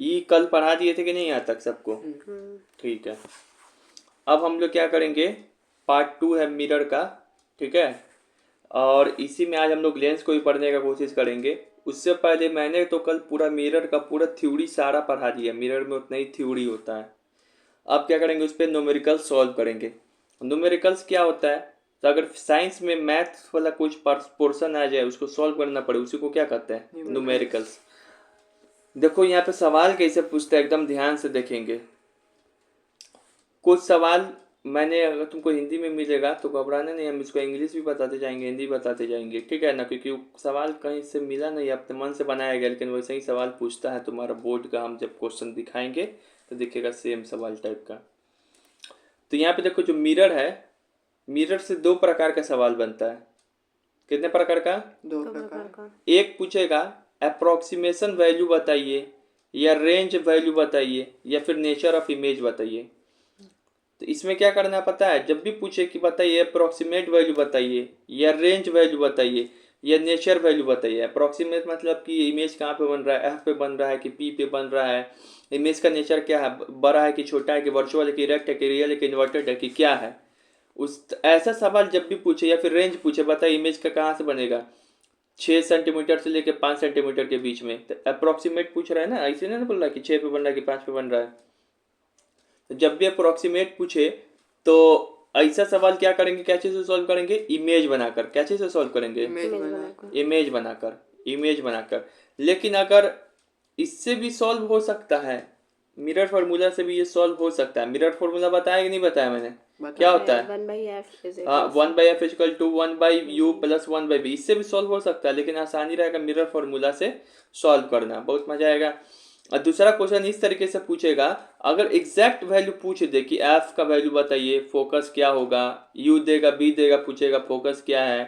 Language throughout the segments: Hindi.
ये कल पढ़ा दिए थे कि नहीं यहाँ तक सबको? ठीक है। अब हम लोग क्या करेंगे, पार्ट 2 है मिरर का, ठीक है। और इसी में आज हम लोग लेंस को भी पढ़ने का कोशिश करेंगे। उससे पहले मैंने तो कल पूरा मिरर का पूरा थ्योरी सारा पढ़ा दिया, मिरर में उतना ही थ्योरी होता है। अब क्या करेंगे, उस पर न्यूमेरिकल्स सॉल्व करेंगे। न्यूमेरिकल्स क्या होता है, तो अगर साइंस में मैथ्स वाला कुछ पोर्शन आ जाए, उसको सॉल्व करना पड़े, उसी को क्या कहते हैं, न्यूमेरिकल्स। देखो यहाँ पे सवाल कैसे पूछते हैं, एकदम ध्यान से देखेंगे। कुछ सवाल मैंने, अगर तुमको हिंदी में मिलेगा तो घबराना नहीं, हम इसको इंग्लिश भी बताते जाएंगे, हिंदी बताते जाएंगे, ठीक है ना। क्योंकि सवाल कहीं से मिला नहीं, अपने मन से बनाया गया, लेकिन वैसे ही सवाल पूछता है तुम्हारा बोर्ड का। हम जब क्वेश्चन दिखाएंगे तो दिखेगा सेम सवाल टाइप का। तो यहाँ पे देखो, जो मिरर है, मिरर से 2 प्रकार का सवाल बनता है। कितने प्रकार का? 2 प्रकार का। एक पूछेगा अप्रोक्सीमेशन वैल्यू बताइए, या रेंज वैल्यू बताइए, या फिर नेचर ऑफ इमेज बताइए। तो इसमें क्या करना पता है, जब भी पूछे कि बताइए अप्रोक्सीमेट वैल्यू बताइए, या रेंज वैल्यू बताइए, या नेचर वैल्यू बताइए। अप्रोक्सीमेट मतलब कि इमेज कहाँ पे बन रहा है, एफ पे बन रहा है कि पी पे बन रहा है, इमेज का नेचर क्या है, बड़ा है कि छोटा है, कि वर्चुअल है कि इरेक्ट है कि रियल है कि इन्वर्टेड है कि क्या है। उस ऐसा सवाल जब भी पूछे, या फिर रेंज पूछे, बताइए इमेज का कहाँ से बनेगा, 6 सेंटीमीटर से लेकर 5 सेंटीमीटर के बीच में। तो अप्रोक्सीमेट पूछ रहा है ना, ऐसे नहीं बोल रहा है कि 6 पे बन रहा है कि 5 पे बन रहा है। तो जब भी अप्रोक्सीमेट पूछे तो ऐसा सवाल क्या करेंगे, क्या चीज़ से सॉल्व करेंगे, इमेज बनाकर। क्या चीज़ से सॉल्व करेंगे, इमेज बनाकर। लेकिन अगर इससे भी सॉल्व हो सकता है, मिरर फार्मूला से भी ये सॉल्व हो सकता है। मिरर फार्मूला बताया कि नहीं बताया मैंने? क्या होता है, 1/f equal to 1/u plus 1/b। इससे भी सॉल्व हो सकता है, लेकिन आसानी रहेगा मिरर फार्मूला से सॉल्व करना, बहुत मजा आएगा। और दूसरा क्वेश्चन इस तरीके से पूछेगा, अगर एग्जैक्ट वैल्यू पूछ दे कि एफ का वैल्यू बताइए, फोकस क्या होगा, यू देगा, बी देगा, पूछेगा फोकस क्या है,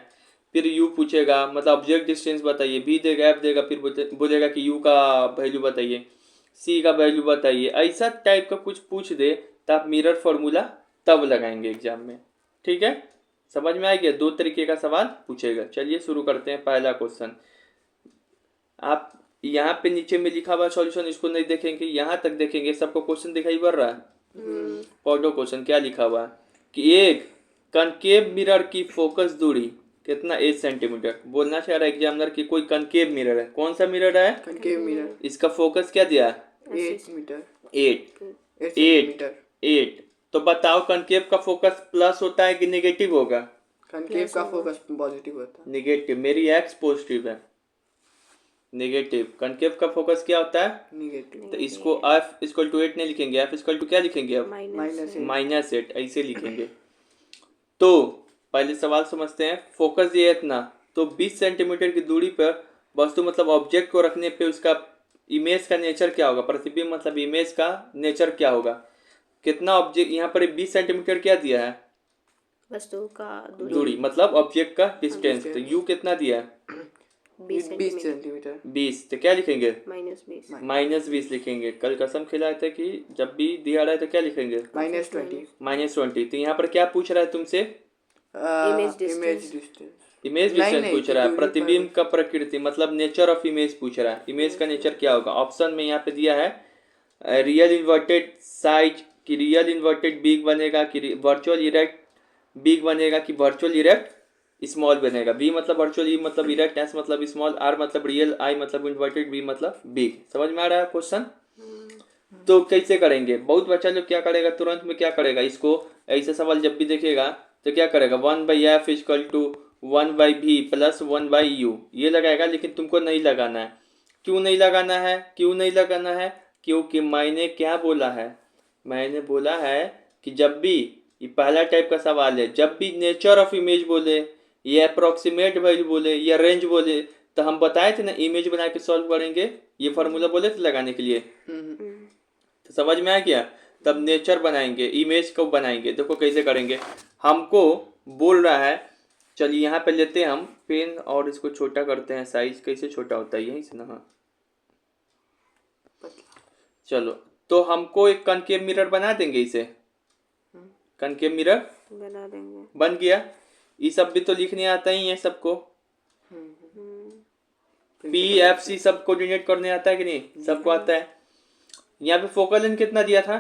फिर यू पूछेगा मतलब ऑब्जेक्ट डिस्टेंस बताइए, बी देगा, एफ देगा, फिर बोलेगा कि यू का वैल्यू बताइए, सी का वैल्यू बताइए। ऐसा टाइप का कुछ पूछ दे तो आप मिरर फार्मूला तब लगाएंगे एग्जाम में, ठीक है। समझ में आ गया, 2 तरीके का सवाल पूछेगा। चलिए शुरू करते हैं पहला क्वेश्चन। आप यहाँ पे नीचे में लिखा हुआ सॉल्यूशन, इसको नहीं देखेंगे, यहाँ तक देखेंगे। सबको क्वेश्चन दिखाई पड़ रहा है? पढ़ो क्वेश्चन क्या लिखा हुआ है, कि एक कनकेव मिरर की फोकस दूरी कितना, 8 सेंटीमीटर। बोलना चाह रहा है एग्जामिनर की कोई कनकेव मिरर है। कौन सा मिरर है, कनकेव मिरर। इसका फोकस क्या दिया, 8 मीटर, 8। तो बताओ कनकेव का फोकस प्लस होता है कि नेगेटिव होगा? कनकेव का फोकस पॉजिटिव होता है। नेगेटिव, मेरी एक्स पॉजिटिव है, नेगेटिव। कनकेव का फोकस क्या होता है, नेगेटिव। तो इसको f इक्वल टू 8 नहीं लिखेंगे, f इक्वल टू क्या लिखेंगे, अब -8 ऐसे लिखेंगे। तो पहले सवाल समझते हैं। फोकस ये है इतना, तो 20 सेंटीमीटर की दूरी पर वस्तु मतलब ऑब्जेक्ट को रखने पे उसका इमेज का नेचर क्या होगा, प्रतिबिंब मतलब इमेज का नेचर क्या होगा। कितना ऑब्जेक्ट, यहाँ पर 20 सेंटीमीटर क्या दिया है, वस्तु का दूरी मतलब ऑब्जेक्ट का डिस्टेंस। तो u कितना दिया है, 20 सेंटीमीटर। 20। तो क्या लिखेंगे, -20 लिखेंगे। कल कसम खिलाए थे कि जब भी दिया रहा है तो क्या लिखेंगे, -20। तो यहाँ पर क्या पूछ रहा है तुमसे, इमेज डिस्टेंस पूछ रहा है। प्रतिबिंब का प्रकृति मतलब नेचर ऑफ इमेज पूछ रहा है। इमेज का नेचर क्या होगा, ऑप्शन में यहाँ पे दिया है रियल इन्वर्टेड साइज, कि रियल इन्वर्टेड बिग बनेगा, कि वर्चुअल इरेक्ट बिग बनेगा, कि वर्चुअल इरेक्ट स्मॉल बनेगा। बी मतलब वर्चुअल, ई मतलब इरेक्ट, एस मतलब स्मॉल, आर मतलब रियल, आई मतलब इन्वर्टेड, बी मतलब बिग। समझ में आ रहा है क्वेश्चन? तो कैसे करेंगे, बहुत बच्चा लोग क्या करेगा, तुरंत में क्या करेगा, इसको ऐसे सवाल जब भी देखेगा तो क्या करेगा, 1/f equal to 1/v plus 1/u ये लगाएगा। लेकिन तुमको नहीं लगाना है। क्यों नहीं लगाना है, क्योंकि मैंने क्या बोला है, मैंने बोला है कि जब भी ये पहला टाइप का सवाल है, जब भी नेचर ऑफ इमेज बोले, या अप्रोक्सीमेट वैल्यू बोले, या रेंज बोले, तो हम बताए थे ना इमेज बना के सॉल्व करेंगे। ये फार्मूला बोले थे लगाने के लिए, तो समझ में आ गया। तब नेचर बनाएंगे, इमेज को बनाएंगे। देखो कैसे करेंगे, हमको बोल रहा है, चलिए यहाँ पे लेते हैं हम पेन और इसको छोटा करते हैं। साइज कैसे छोटा होता है, यहीं से ना। हाँ चलो, तो हमको एक कनकेव मिरर बना देंगे, इसे कनकेव मिरर बना देंगे। बन गया। ये सब भी तो लिखने आता ही है सबको, PFC सब कोऑर्डिनेट करने आता है कि नहीं, सबको आता है। यहाँ पे फोकल लेंथ कितना दिया था?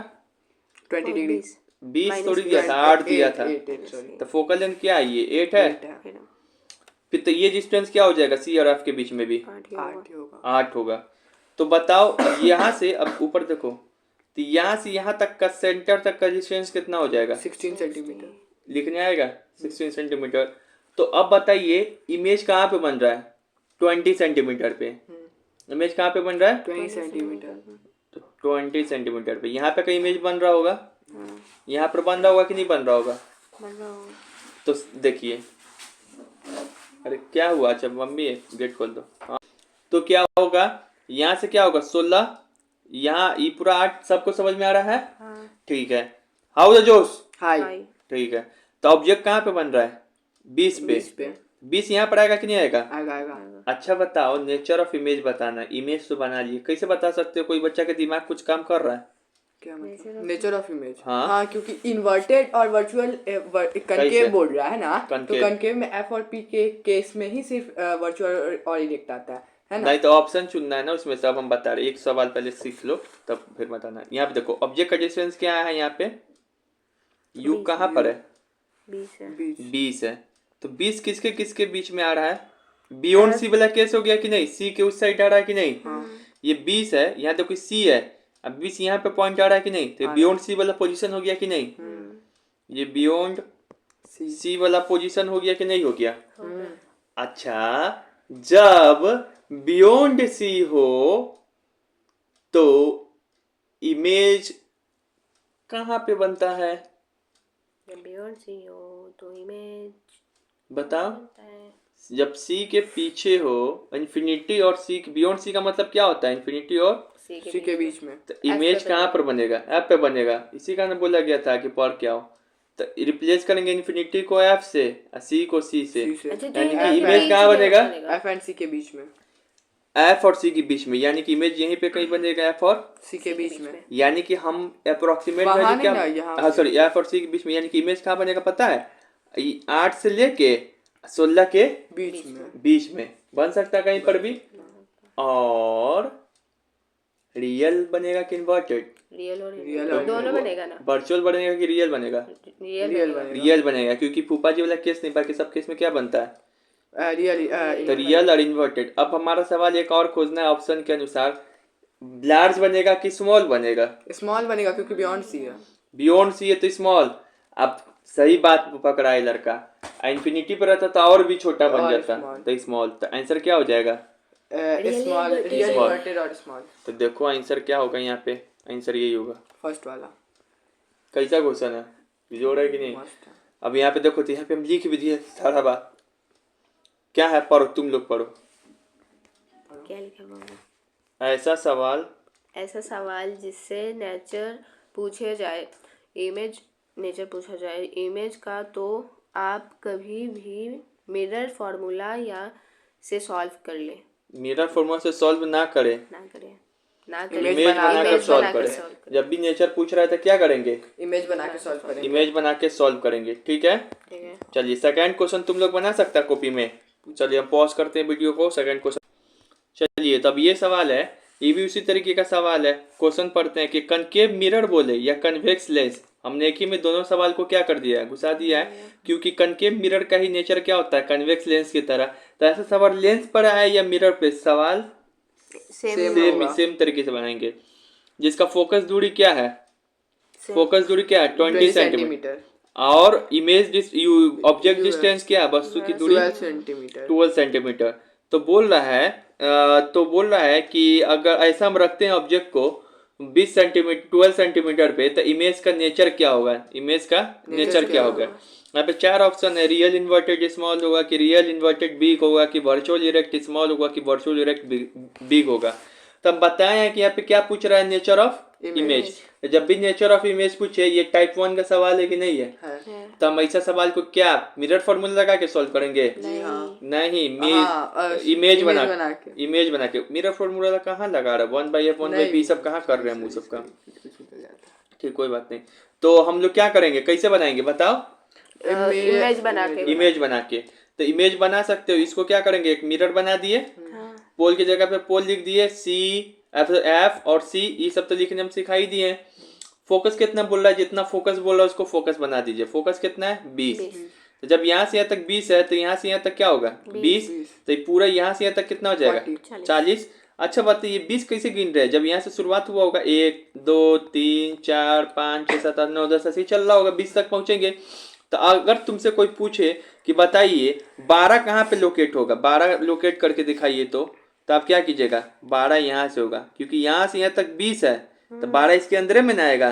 20 डिग्री 20 थोड़ी दिया था, 8 दिया था। 8 सॉरी तो फोकल लेंथ क्या है? ये 8 है। फिर तो ये डिस्टेंस क्या हो जाएगा सी और एफ के बीच में भी? 8 ही होगा। 8 होगा। तो बताओ यहाँ से, अब ऊपर देखो, तो यहाँ से यहाँ तक का सेंटर तक का डिस्टेंस कितना हो जाएगा? 16 सेंटीमीटर। लिखने आएगा 16 सेंटीमीटर। तो अब बताइए इमेज कहाँ पे बन रहा है? 20 सेंटीमीटर पे। इमेज कहाँ पे बन रहा है? 20 सेंटीमीटर। तो 20 सेंटीमीटर पे यहाँ पे का इमेज बन रहा होगा। यहाँ पर बन रहा होगा कि नहीं बन रहा होगा? तो देखिए, अरे क्या हुआ? अच्छा मम्मी गेट खोल दो। हाँ, तो क्या होगा यहाँ से? क्या होगा? 16, यहाँ ये पूरा 8 सबको समझ में आ रहा है? ठीक है। हाउ द जोश? हाई। ठीक है। तो ऑब्जेक्ट कहाँ पे बन रहा है? 20 पे। 20 यहाँ पर आएगा कि नहीं आएगा? आएगा। अच्छा बताओ, नेचर ऑफ इमेज बताना। इमेज तो बना लिए, कैसे बता सकते हो? कोई बच्चा के दिमाग कुछ काम कर रहा है? क्या मतलब? Nature of image. हाँ। हाँ, क्योंकि इन्वर्टेड और वर्चुअल कनकेव बोल रहा है ना, तो कनकेव में एफ और पी के केस में ही सिर्फ वर्चुअल और इरेक्ट आता है ना? नहीं तो ऑप्शन चुनना है ना उसमें से। अब हम बता रहे, एक सवाल पहले सीख लो तब फिर बताना। यहाँ पे देखो ऑब्जेक्ट का डिस्टेंस क्या है? यहाँ पे यू कहाँ पर है? 20 है। तो 20 किसके किसके बीच में आ रहा है? बियॉन्ड सी वाला केस हो गया कि नहीं? सी के उस साइड आ रहा है कि नहीं? ये 20 है, यहाँ देखो सी है, अब 20 यहाँ पे पॉइंट आ रहा है कि नहीं? तो बियॉन्ड सी वाला पोजीशन हो गया कि नहीं? ये बियॉन्ड सी वाला पोजीशन हो गया कि नहीं हो गया? अच्छा, जब बियॉन्ड सी हो तो इमेज कहाँ पे बनता है? बियॉन्ड सी हो तो इमेज बताओ। जब सी के पीछे हो, इन्फिनिटी और सी बियॉन्ड सी का मतलब क्या होता है? इन्फिनिटी और सी के बीच में। तो इमेज कहाँ पर बनेगा? एफ पे बनेगा। इसी कारण बोला गया था कि पर क्या हो, तो रिप्लेस करेंगे इन्फिनिटी को एफ से और सी को सी से। यानी कि इमेज कहाँ बनेगा? एफ एंड सी के बीच में। एफ और सी के बीच में, यानी कि इमेज यहीं पे कहीं बनेगा एफ और सी के बीच में। यानी कि हम अप्रोक्सीमेट वैल्यू क्या, हाँ सॉरी, एफ और सी के बीच में, यानी कि इमेज कहाँ बनेगा पता है? 8 से लेके 16 के बीच में बन सकता है कहीं पर भी। और रियल बनेगा कि इन्वर्टेड? रियल दोनों बनेगा ना? वर्चुअल बनेगा कि रियल बनेगा? रियल बनेगा, क्योंकि फूफा जी वाला केस नहीं, बाकी सब केस में क्या बनता है? तो रियल और इन्वर्टेड। अब हमारा सवाल एक और खोजना है ऑप्शन के अनुसार, लार्ज बनेगा कि स्मॉल बनेगा? स्मॉल बनेगा, क्योंकि बियॉन्ड सी है। बियॉन्ड सी है तो स्मॉल। अब सही बात पकड़ा है लड़का, इन्फिनिटी पर रहता तो और भी छोटा बन जाता, तो स्मॉल। तो आंसर क्या हो जाएगा? स्मॉल, रियल, इन्वर्टेड और स्मॉल। तो देखो आंसर क्या होगा यहाँ पे? आंसर यही होगा, फर्स्ट वाला। कैसा क्वेश्चन है? जोड़ है कि नहीं? अब यहाँ पे देखो, तो यहाँ पे हम लिख भी दिए सारा बात। क्या है? पढ़ो, तुम लोग पढ़ो। क्या लिखा होगा? ऐसा सवाल जिससे नेचर पूछे जाए, इमेज नेचर पूछा जाए इमेज का, तो आप कभी भी मिरर फार्मूला या से सॉल्व कर ले। मिरर फार्मूला से सॉल्व ना करें, इमेज बना कर सॉल्व करें। जब भी नेचर पूछ रहा है तो क्या करेंगे? इमेज बना के सॉल्व करेंगे। इमेज बना के सॉल्व करेंगे। ठीक है, चलिए सेकंड क्वेश्चन तुम लोग बना सकता है कॉपी में। चलिए हम पॉज करते हैं वीडियो को, सेकंड क्वेश्चन। चलिए तब ये सवाल है, ये भी उसी तरीके का सवाल है। क्वेश्चन पढ़ते हैं कि कनकेव मिरर बोले या कन्वेक्स लेंस। हमने एक ही में दोनों सवाल को क्या कर दिया है? घुसा दिया है, क्योंकि कनकेव मिरर का ही नेचर क्या होता है? कन्वेक्स लेंस की तरह। तो ऐसा सवाल लेंस पर आए या मिरर पे, सवाल सेम तरीके से बनाएंगे। जिसका फोकस दूरी क्या है? फोकस दूरी क्या है? 20 सेंटीमीटर। और इमेज ऑब्जेक्ट डिस्टेंस क्या है? वस्तु की दूरी 12 सेंटीमीटर। तो बोल रहा है कि अगर ऐसा हम रखते हैं ऑब्जेक्ट को 20 सेंटीमीटर 12 सेंटीमीटर पे, तो इमेज का नेचर क्या होगा? इमेज का नेचर क्या होगा? यहाँ पे 4 ऑप्शन है। रियल इन्वर्टेड स्मॉल होगा, कि रियल इन्वर्टेड बिग होगा, कि वर्चुअल इरेक्ट स्मॉल होगा, कि वर्चुअल इरेक्ट बिग होगा। तो हम बताएं कि यहाँ पे क्या पूछ रहा है? Nature of image. जब भी नेचर ऑफ इमेज पूछे, ये टाइप 1 का सवाल है कि नहीं है? तो हम ऐसा सवाल को क्या मिरर फॉर्मूला लगा के सॉल्व करेंगे? नहीं, इमेज बना के। मिरर फॉर्मूला कहाँ लगा रहा है? 1/f 1/b सब कहाँ कर रहे हैं मुँह सबका। ठीक, कोई बात नहीं। तो हम लोग क्या करेंगे, कैसे बनाएंगे बताओ? इमेज बना के। तो इमेज बना सकते हो। इसको क्या करेंगे? एक मिरर बना दिए, पोल की जगह पे पोल लिख दिए, सी एफ और सी, ये सब तो लिखने हम सिखा ही दिए हैं। फोकस कितना बोल रहा है, जितना फोकस बोल रहा है उसको फोकस बना दीजिए। फोकस कितना है 20। तो जब यहाँ से यहाँ तक 20 है तो यहाँ से यहाँ तक क्या होगा 20। तो ये पूरा यहाँ से यहाँ तक कितना हो जाएगा 40। अच्छा बात है, ये 20 कैसे गिन रहे हैं? जब यहाँ से शुरुआत हुआ होगा 1 2 3 4 5 6 7 8 9 10 ऐसे ही चल रहा होगा, 20 तक पहुंचेंगे। तो अगर तुमसे कोई पूछे कि बताइए 12 कहाँ पे लोकेट होगा, 12 लोकेट करके दिखाइए, तो आप क्या कीजिएगा? 12 यहाँ से होगा, क्योंकि यहाँ से यहाँ तक 20 है तो 12 इसके अंदर में ना आएगा।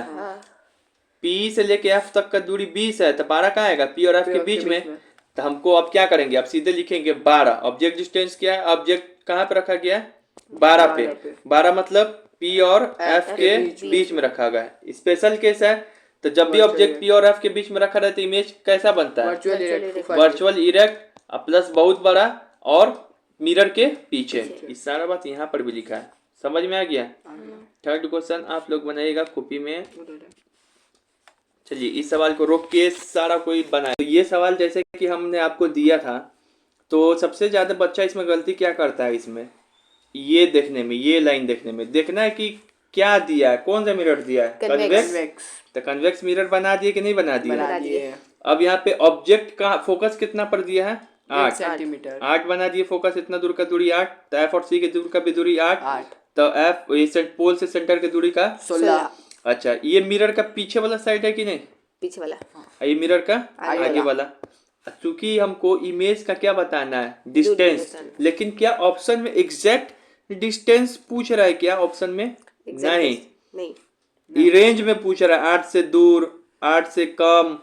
पी से लेके एफ तक का दूरी 20 है तो 12 कहाँ आएगा? पी और एफ के बीच में। तो हमको अब क्या करेंगे? अब सीधे लिखेंगे 12। ऑब्जेक्ट डिस्टेंस क्या है? ऑब्जेक्ट कहाँ पे रखा गया है? 12 पे। 12 मतलब पी और एफ के बीच में रखा गया है। स्पेशल केस है, तो जब भी ऑब्जेक्ट पी और एफ के बीच में रखा रहता है इमेज कैसा बनता है? वर्चुअल इरेक्ट प्लस बहुत बड़ा और मिरर के पीछे। इस सारा बात यहाँ पर भी लिखा है, समझ में आ गया? थर्ड क्वेश्चन आप लोग बनाइएगा कॉपी में। चलिए इस सवाल को रोक के सारा कोई बनाए। तो ये सवाल जैसे कि हमने आपको दिया था, तो सबसे ज्यादा बच्चा इसमें गलती क्या करता है? इसमें ये देखने में, ये लाइन देखने में देखना है कि क्या दिया है, कौन सा मिरर दिया है? कन्वेक्स। तो कन्वेक्स मिरर बना दिए कि नहीं बना दिए? अब यहाँ पे ऑब्जेक्ट का फोकस कितना पर दिया है? 8 सेंटीमीटर। 8 बना दिए फोकस, इतना दूर का दूरी 8। तो एफ और सी के दूर का भी दूरी 8। तो एफ पोल से सेंटर की दूरी का 16। अच्छा, ये मिरर का पीछे वाला साइड है कि नहीं? पीछे वाला। ये मिरर का आगे वाला। चूंकि हमको इमेज का क्या बताना है? डिस्टेंस। लेकिन क्या ऑप्शन में एग्जैक्ट डिस्टेंस पूछ रहा है क्या? ऑप्शन में नहीं, रेंज में पूछ रहा है। 8 से दूर, 8 से कम,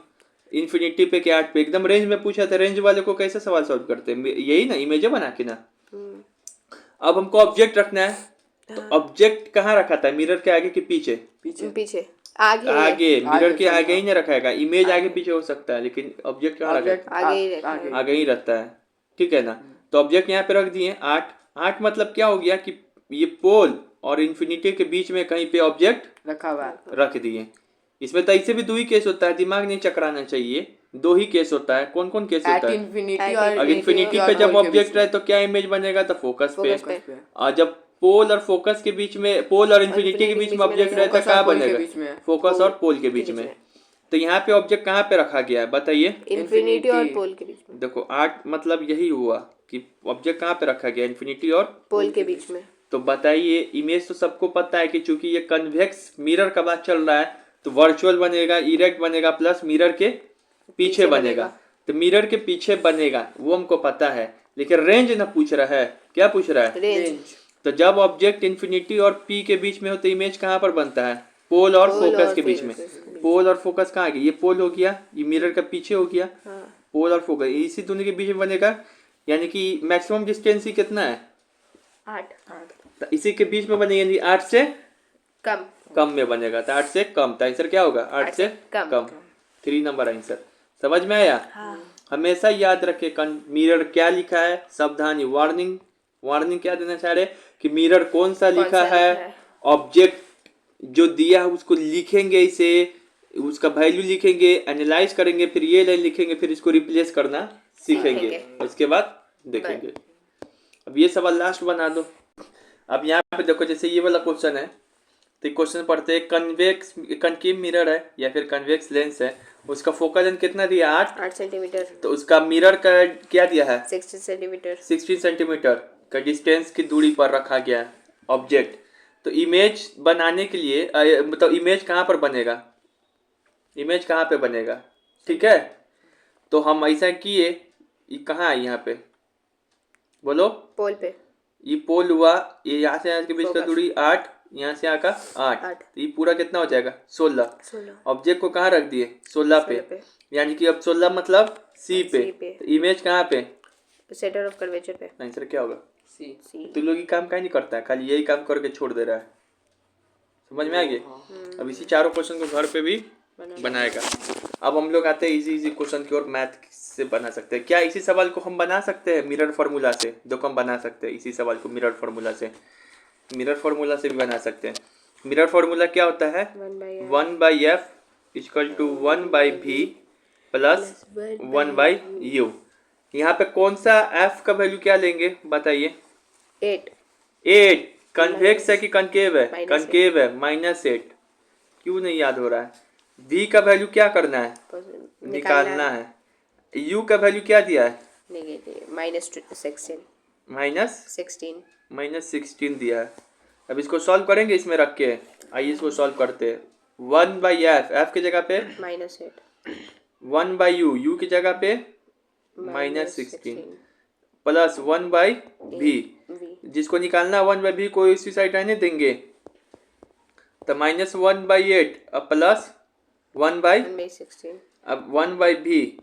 इन्फिनिटी पे के 8 पे, एकदम रेंज में पूछा था। रेंज वाले को कैसे सवाल सॉल्व करते हैं? यही ना, इमेज बना के ना। अब हमको ऑब्जेक्ट रखना है, तो ऑब्जेक्ट कहाँ रखा था? मिरर के आगे कि पीछे? पीछे। आगे मिरर के आगे ही नहीं रखेगा। इमेज आगे पीछे हो सकता है, लेकिन ऑब्जेक्ट कहाँ रखा? आगे ही रहता है, ठीक है ना? तो ऑब्जेक्ट यहाँ पे रख दिए 8 मतलब क्या हो गया कि ये पोल और इन्फिनिटी के बीच में कहीं पे ऑब्जेक्ट रखा हुआ रख दिए। इसमें तो ऐसे भी 2 ही केस होता है, दिमाग नहीं चकराना चाहिए। 2 ही केस होता है। कौन कौन केस होता है? इन्फिनिटी पे जब ऑब्जेक्ट रहे तो क्या इमेज बनेगा? तो फोकस पे। और जब पोल और फोकस के बीच में, पोल और इन्फिनिटी के बीच में ऑब्जेक्ट रहे तो क्या बनेगा? फोकस और पोल के बीच में। तो यहाँ पे ऑब्जेक्ट कहाँ पे रखा गया है बताइए? इन्फिनिटी और पोल के बीच में। देखो 8 मतलब यही हुआ कि ऑब्जेक्ट कहाँ पे रखा गया? इन्फिनिटी और पोल के बीच में। तो बताइए, इमेज तो सबको पता है कि चूंकि ये कन्वेक्स मिरर का बात चल रहा है तो वर्चुअल बनेगा, इरेक्ट बनेगा, प्लस मिरर के पीछे बनेगा। तो मिरर के पीछे बनेगा वो हमको पता है, लेकिन रेंज ना पूछ रहा है। क्या पूछ रहा है? रेंज। तो जब ऑब्जेक्ट इन्फिनिटी और पी के बीच में हो तो इमेज कहाँ पर बनता है? पोल और फोकस के बीच में। पोल और फोकस कहाँ गया? ये पोल हो गया, ये मिरर का पीछे हो गया। पोल और फोकस इसी दोनों के बीच में बनेगा, यानी कि मैक्सिमम डिस्टेंस ही कितना है? 8। तो इसी के बीच में बनेगा, यानी 8 से कम में बनेगा। तो 8 से कम, तो आंसर क्या होगा? 8 से कम। 3 नंबर आंसर। समझ में आया? हमेशा याद रखे मिरर क्या लिखा है, सावधानी, वार्निंग क्या देना चाह रहे कि मिरर कौन सा लिखा है, ऑब्जेक्ट जो दिया है उसको लिखेंगे, इसे उसका वैल्यू लिखेंगे, एनालाइज करेंगे, फिर ये लाइन लिखेंगे, फिर इसको रिप्लेस करना सीखेंगे। उसके बाद देखेंगे। अब ये सवाल लास्ट बना दो। अब यहाँ पे देखो, जैसे ये वाला क्वेश्चन है तो क्वेश्चन पढ़ते हैं, कनकेव मिरर है या फिर कन्वेक्स लेंस है, उसका फोकल लेंथ कितना दिया? 8 सेंटीमीटर। तो उसका मिरर का क्या दिया है? 16 सेंटीमीटर का डिस्टेंस की दूरी पर रखा गया ऑब्जेक्ट। तो इमेज बनाने के लिए मतलब इमेज कहाँ पर बनेगा? इमेज कहाँ पे बनेगा? ठीक है, तो हम ऐसा किए, ये कहाँ है? यहाँ पे बोलो। पोल पे। ये पोल हुआ, ये यहाँ से यहाँ के बीच का दूरी 8, यहाँ से यहाँ का 8। तो ये पूरा कितना हो जाएगा? 16। ऑब्जेक्ट को कहाँ रख दिए? 16 पे। यानी कि अब 16 मतलब सी पे। तो इमेज कहाँ पे? सेंटर ऑफ कर्वेचर पे। आंसर क्या होगा? सी। तू लोग ये काम काहे नहीं करता है, खाली यही काम करके छोड़ दे रहा है। समझ में आ गया? अब इसी चारों क्वेश्चन को घर पे भी बनाएगा। अब हम लोग आते हैं इजी क्वेश्चन की ओर। मैथ से बना सकते हैं क्या? इसी सवाल को हम बना सकते हैं मिरर फार्मूला से। देखो हम बना सकते हैं इसी सवाल को मिरर फार्मूला से भी बना सकते हैं। मिरर फार्मूला क्या होता है? 1/f = 1/v plus 1/u। यहाँ पे कौन सा f का वैल्यू क्या लेंगे बताइए? 8। कन्वेक्स है कि कनकेव है? -8 कनकेव है, -8। क्यों नहीं याद हो रहा है? v का वैल्यू क्या करना है? निकालना है। u का वैल्यू क्या दिया है? नेगेटिव -16 -16 दिया है। अब इसको सॉल्व करेंगे इसमें रख के। आइए इसको सॉल्व करते हैं। 1/f, f की जगह पे -8 1/u, u की जगह पे -16 प्लस 1/v, जिसको निकालना 1/v को इसी साइड रहने देंगे, तो -1/8 अब प्लस 1/, अब 1/v।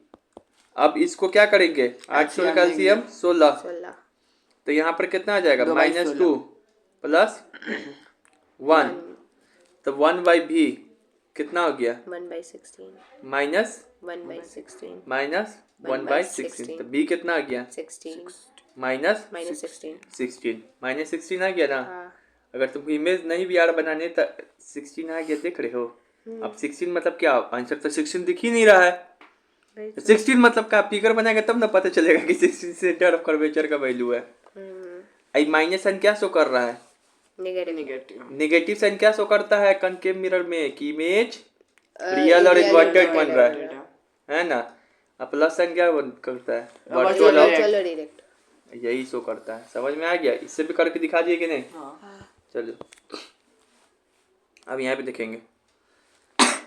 अब इसको क्या करेंगे? 8 से कैल्शियम 16, तो यहाँ पर कितना आ जाएगा? -2 प्लस 1, तो 1/v कितना हो गया? माइनस 1/16, तो b कितना आ गया? -16 आ गया ना। अगर तुमको इमेज नहीं भी यार बनाने तो 16 आ गया, देख रहे हो? अब 16 मतलब क्या? आंसर तो 16 दिख ही नहीं रहा है। 16 मतलब का फिगर बनाएगा तब ना पता चलेगा कि 16 सेंटर ऑफ कर्वेचर का वैल्यू है। आई माइनस साइन क्या शो कर रहा है? नेगेटिव साइन क्या शो करता है कनकेव मिरर में? कि इमेज रियल और इन्वर्टेड बन रहा है ना। अब प्लस साइन क्या करता है? वर्चुअल और डायरेक्ट, यही शो करता है। समझ में आ गया? इससे भी करके दिखा दिए कि नहीं? चलो अब यहाँ पे देखेंगे।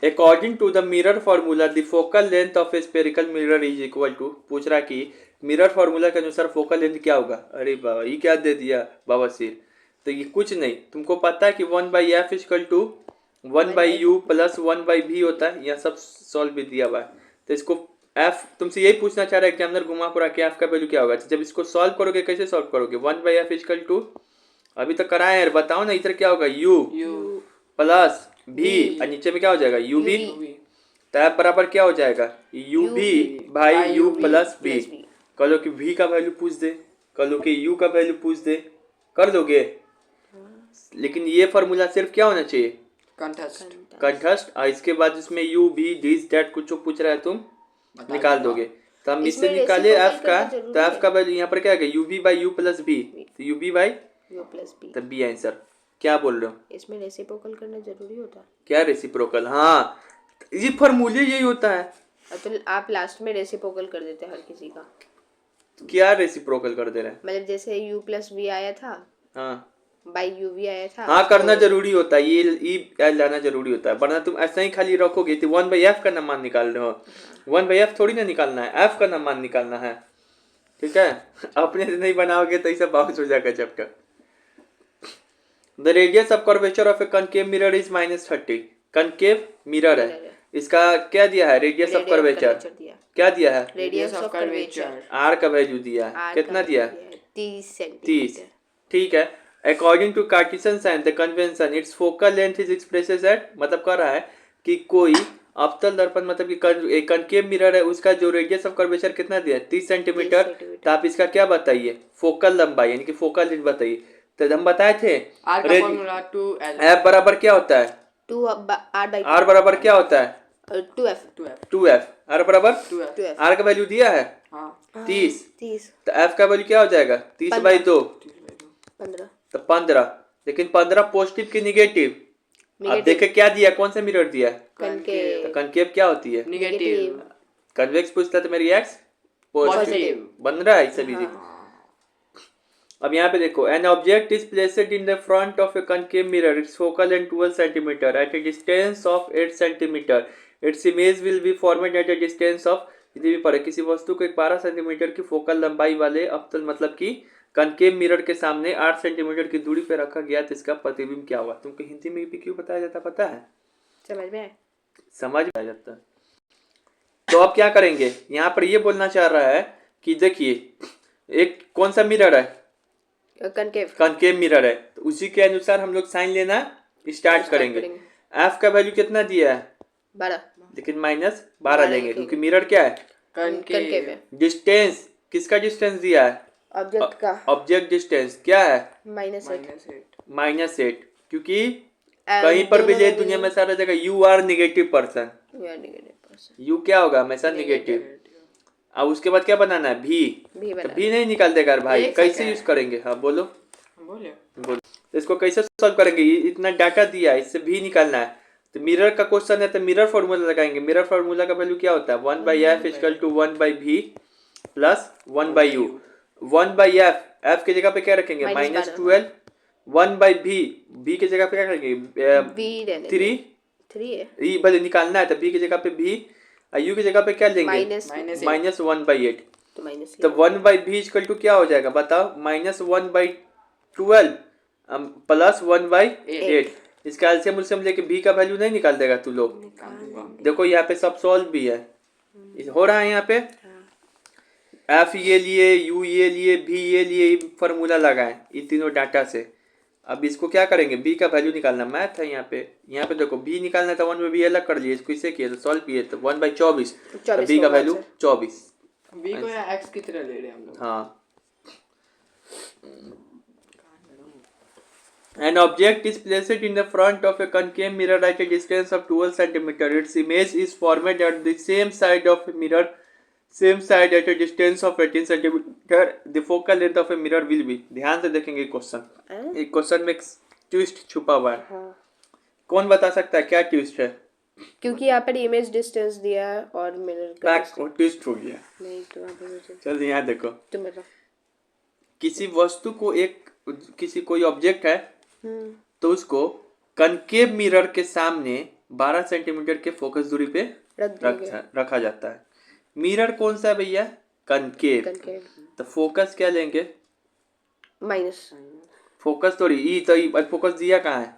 According to the mirror formula the focal length of a spherical mirror is equal to, पूछ रहा कि मिरर फॉर्मूला के अनुसार फोकल लेंथ क्या होगा? अरे बाबा ये क्या दे दिया बवासीर। तो ये कुछ नहीं, तुमको पता है कि 1/f equal to 1/u plus 1/v होता है। यह सब सॉल्व भी दिया हुआ है। तो इसको f तुमसे यही पूछना चाह रहा है एग्जामिनर घुमा पूरा कि f का वैल्यू क्या होगा। जब इसको सॉल्व करोगे कैसे सॉल्व करोगे? 1/f इक्वल टू, अभी तो कराए यार, बताओ ना। इधर क्या होगा? u प्लस v और नीचे में क्या हो जाएगा? ub। तो f बराबर क्या हो जाएगा? ub भाई u प्लस v। कल कि v का वैल्यू पूछ दे, कल कि u का वैल्यू पूछ दे, कर दोगे। लेकिन ये फॉर्मूला सिर्फ क्या होना चाहिए? कंठस्थ। और इसके बाद इसमें u v दिस दैट कुछ पूछ रहा है, तुम निकाल दोगे। तो हम इससे निकाले f का, तो f का वैल्यू यहाँ पर क्या है? ub by u plus b, तो ub by u plus b, तब b आंसर। क्या बोल रहे हो? इसमें रेसिप्रोकल करना जरूरी होता है क्या रेसिप्रोकल? हाँ ये फॉर्मूले यही होता है। तो आप लास्ट में रेसिप्रोकल कर देते हैं हर किसी का। क्या रेसिप्रोकल कर दे रहे हैं? मतलब जैसे u प्लस v आया था, हाँ बाई u v आया था। हाँ करना जरूरी होता है, ये लाना जरूरी होता है, वरना तुम ऐसा ही खाली रखोगे तो 1/f का मान निकाल रहे हो। 1/f थोड़ी ना निकालना है, f का मान निकालना है। ठीक है, अपने से नहीं बनाओगे तो ऐसा बाउंस हो जाएगा chapter. The radius of curvature of a concave mirror is -30। Concave mirror है, इसका क्या दिया है? रेडियस ऑफ कर्वेचर क्या दिया है? रेडियस ऑफ कर्वेचर r का वैल्यू दिया है, कितना दिया है? 30 30। ठीक है, according to Cartesian sign the convention its focal length is expresses at, मतलब कह रहा है कि कोई अवतल दर्पण मतलब कि एक कनकेव मिरर है, उसका जो रेडियस ऑफ कर्वेचर कितना दिया है? 30 सेंटीमीटर। तो आप इसका क्या बताइए? फोकल लंबाई यानी कि फोकल लेंथ बताइए। तो हम बताए थे f बराबर क्या होता है? r बराबर क्या होता है? 2f। r बराबर 2f। r का वैल्यू दिया है 30। तो f का वैल्यू क्या हो जाएगा? 30/2, 15। तो 15। लेकिन 15 पॉजिटिव की निगेटिव? अब देखे क्या दिया, कौन सा मिरर दिया? कनकेव। तो कनकेव क्या होती है? नेगेटिव। कन्वेक्स पूछता तो मेरी एक्स पॉजिटिव बन रहा है, इससे भी। अब यहाँ पे देखो, an object is placed in the front of a concave mirror, its focal length 12 centimetre at a distance of 8 centimetre, its image will be formed at a distance of, यदि भी पढ़े किसी वस्तु को 12 सेंटीमीटर की फोकल लंबाई वाले अवतल मतलब कि कनकेव मिरर के सामने 8 सेंटीमीटर की दूरी पर रखा गया, तो इसका प्रतिबिंब क्या हुआ? तुमको हिंदी में भी क्यों बताया जाता पता है? समझ में आ जाता है। तो अब क्या करेंगे? यहाँ पर ये बोलना चाह रहा है कि देखिए एक कौन सा मिरर है? कनकेव मिरर है, तो उसी के अनुसार हम लोग साइन लेना स्टार्ट करेंगे। f का वैल्यू कितना दिया है? 12, लेकिन -12 लेंगे क्योंकि मिरर क्या है? कनकेव है। डिस्टेंस, किसका डिस्टेंस दिया है? ऑब्जेक्ट का। ऑब्जेक्ट डिस्टेंस क्या है? -8, क्योंकि कहीं पर भी ले दुनिया में सारा जगह you are negative person, you क्या होगा? हमेशा नेगेटिव। अब उसके बाद क्या बनाना है? भी नहीं निकाल देगा भाई, कैसे यूज करेंगे? हाँ बोलो। तो इसको कैसे सॉल्व करेंगे, ये इतना डाटा दिया है, इससे भी निकालना है। तो मिरर का क्वेश्चन है तो मिरर फॉर्मूला लगाएंगे। मिरर फॉर्मूला का वैल्यू क्या होता है, 1/f equal to 1/v plus 1/u। 1/f, f की जगह पे क्या रखेंगे -12, 1/v, v की जगह पे क्या रखेंगे 3 है, ई भले निकालना है तो b की जगह पे v, u की जगह पे क्या लेंगे -1/8। तो 1/v इक्वल टू क्या हो जाएगा बताओ, -1/12 प्लस 1/8। इसका एलसीएम उलसीएम लेके v का वैल्यू नहीं निकाल देगा तू लोग। देखो यहाँ पे सब सॉल्व भी है, हो रहा है यहाँ पे। f ये लिए, u ये लिए, v ये लिए, फॉर्मूला लगाए इन तीनों डाटा से। अब इसको क्या करेंगे, b का वैल्यू निकालना, मैथ है यहाँ पे देखो b निकालना था, 1/v अलग कर लिए, इसको इसे किए तो सॉल्व किए तो 1/24, तो b का वैल्यू 24। v को यहाँ x की तरह ले रहे हैं हम लोग। हाँ, an object is placed in the front of a concave mirror at a distance of 12 cm. Its image is formed at the same side of a mirror, same side at a distance of 18 cm. The focal length of a mirror will be। ध्यान से देखेंगे क्वेश्चन, एक क्वेश्चन में ट्विस्ट छुपा हुआ है। हाँ। कौन बता सकता है क्या ट्विस्ट है? क्योंकि यहाँ पर इमेज डिस्टेंस दिया है और मिरर का ट्विस्ट हो गया। नहीं तो वहाँ पे मुझे चल यहाँ देखो, तुम बताओ। किसी वस्तु को किसी कोई ऑब्जेक्ट है तो उसको कनकेव मिरर के सामने 12 सेंटीमीटर के फोकस दूरी पे रखा जाता है। मिरर कौन सा है भैया, कनकेव। तो फोकस क्या लेंगे, माइनस, फोकस थोड़ी ई, तो फोकस दिया कहाँ है,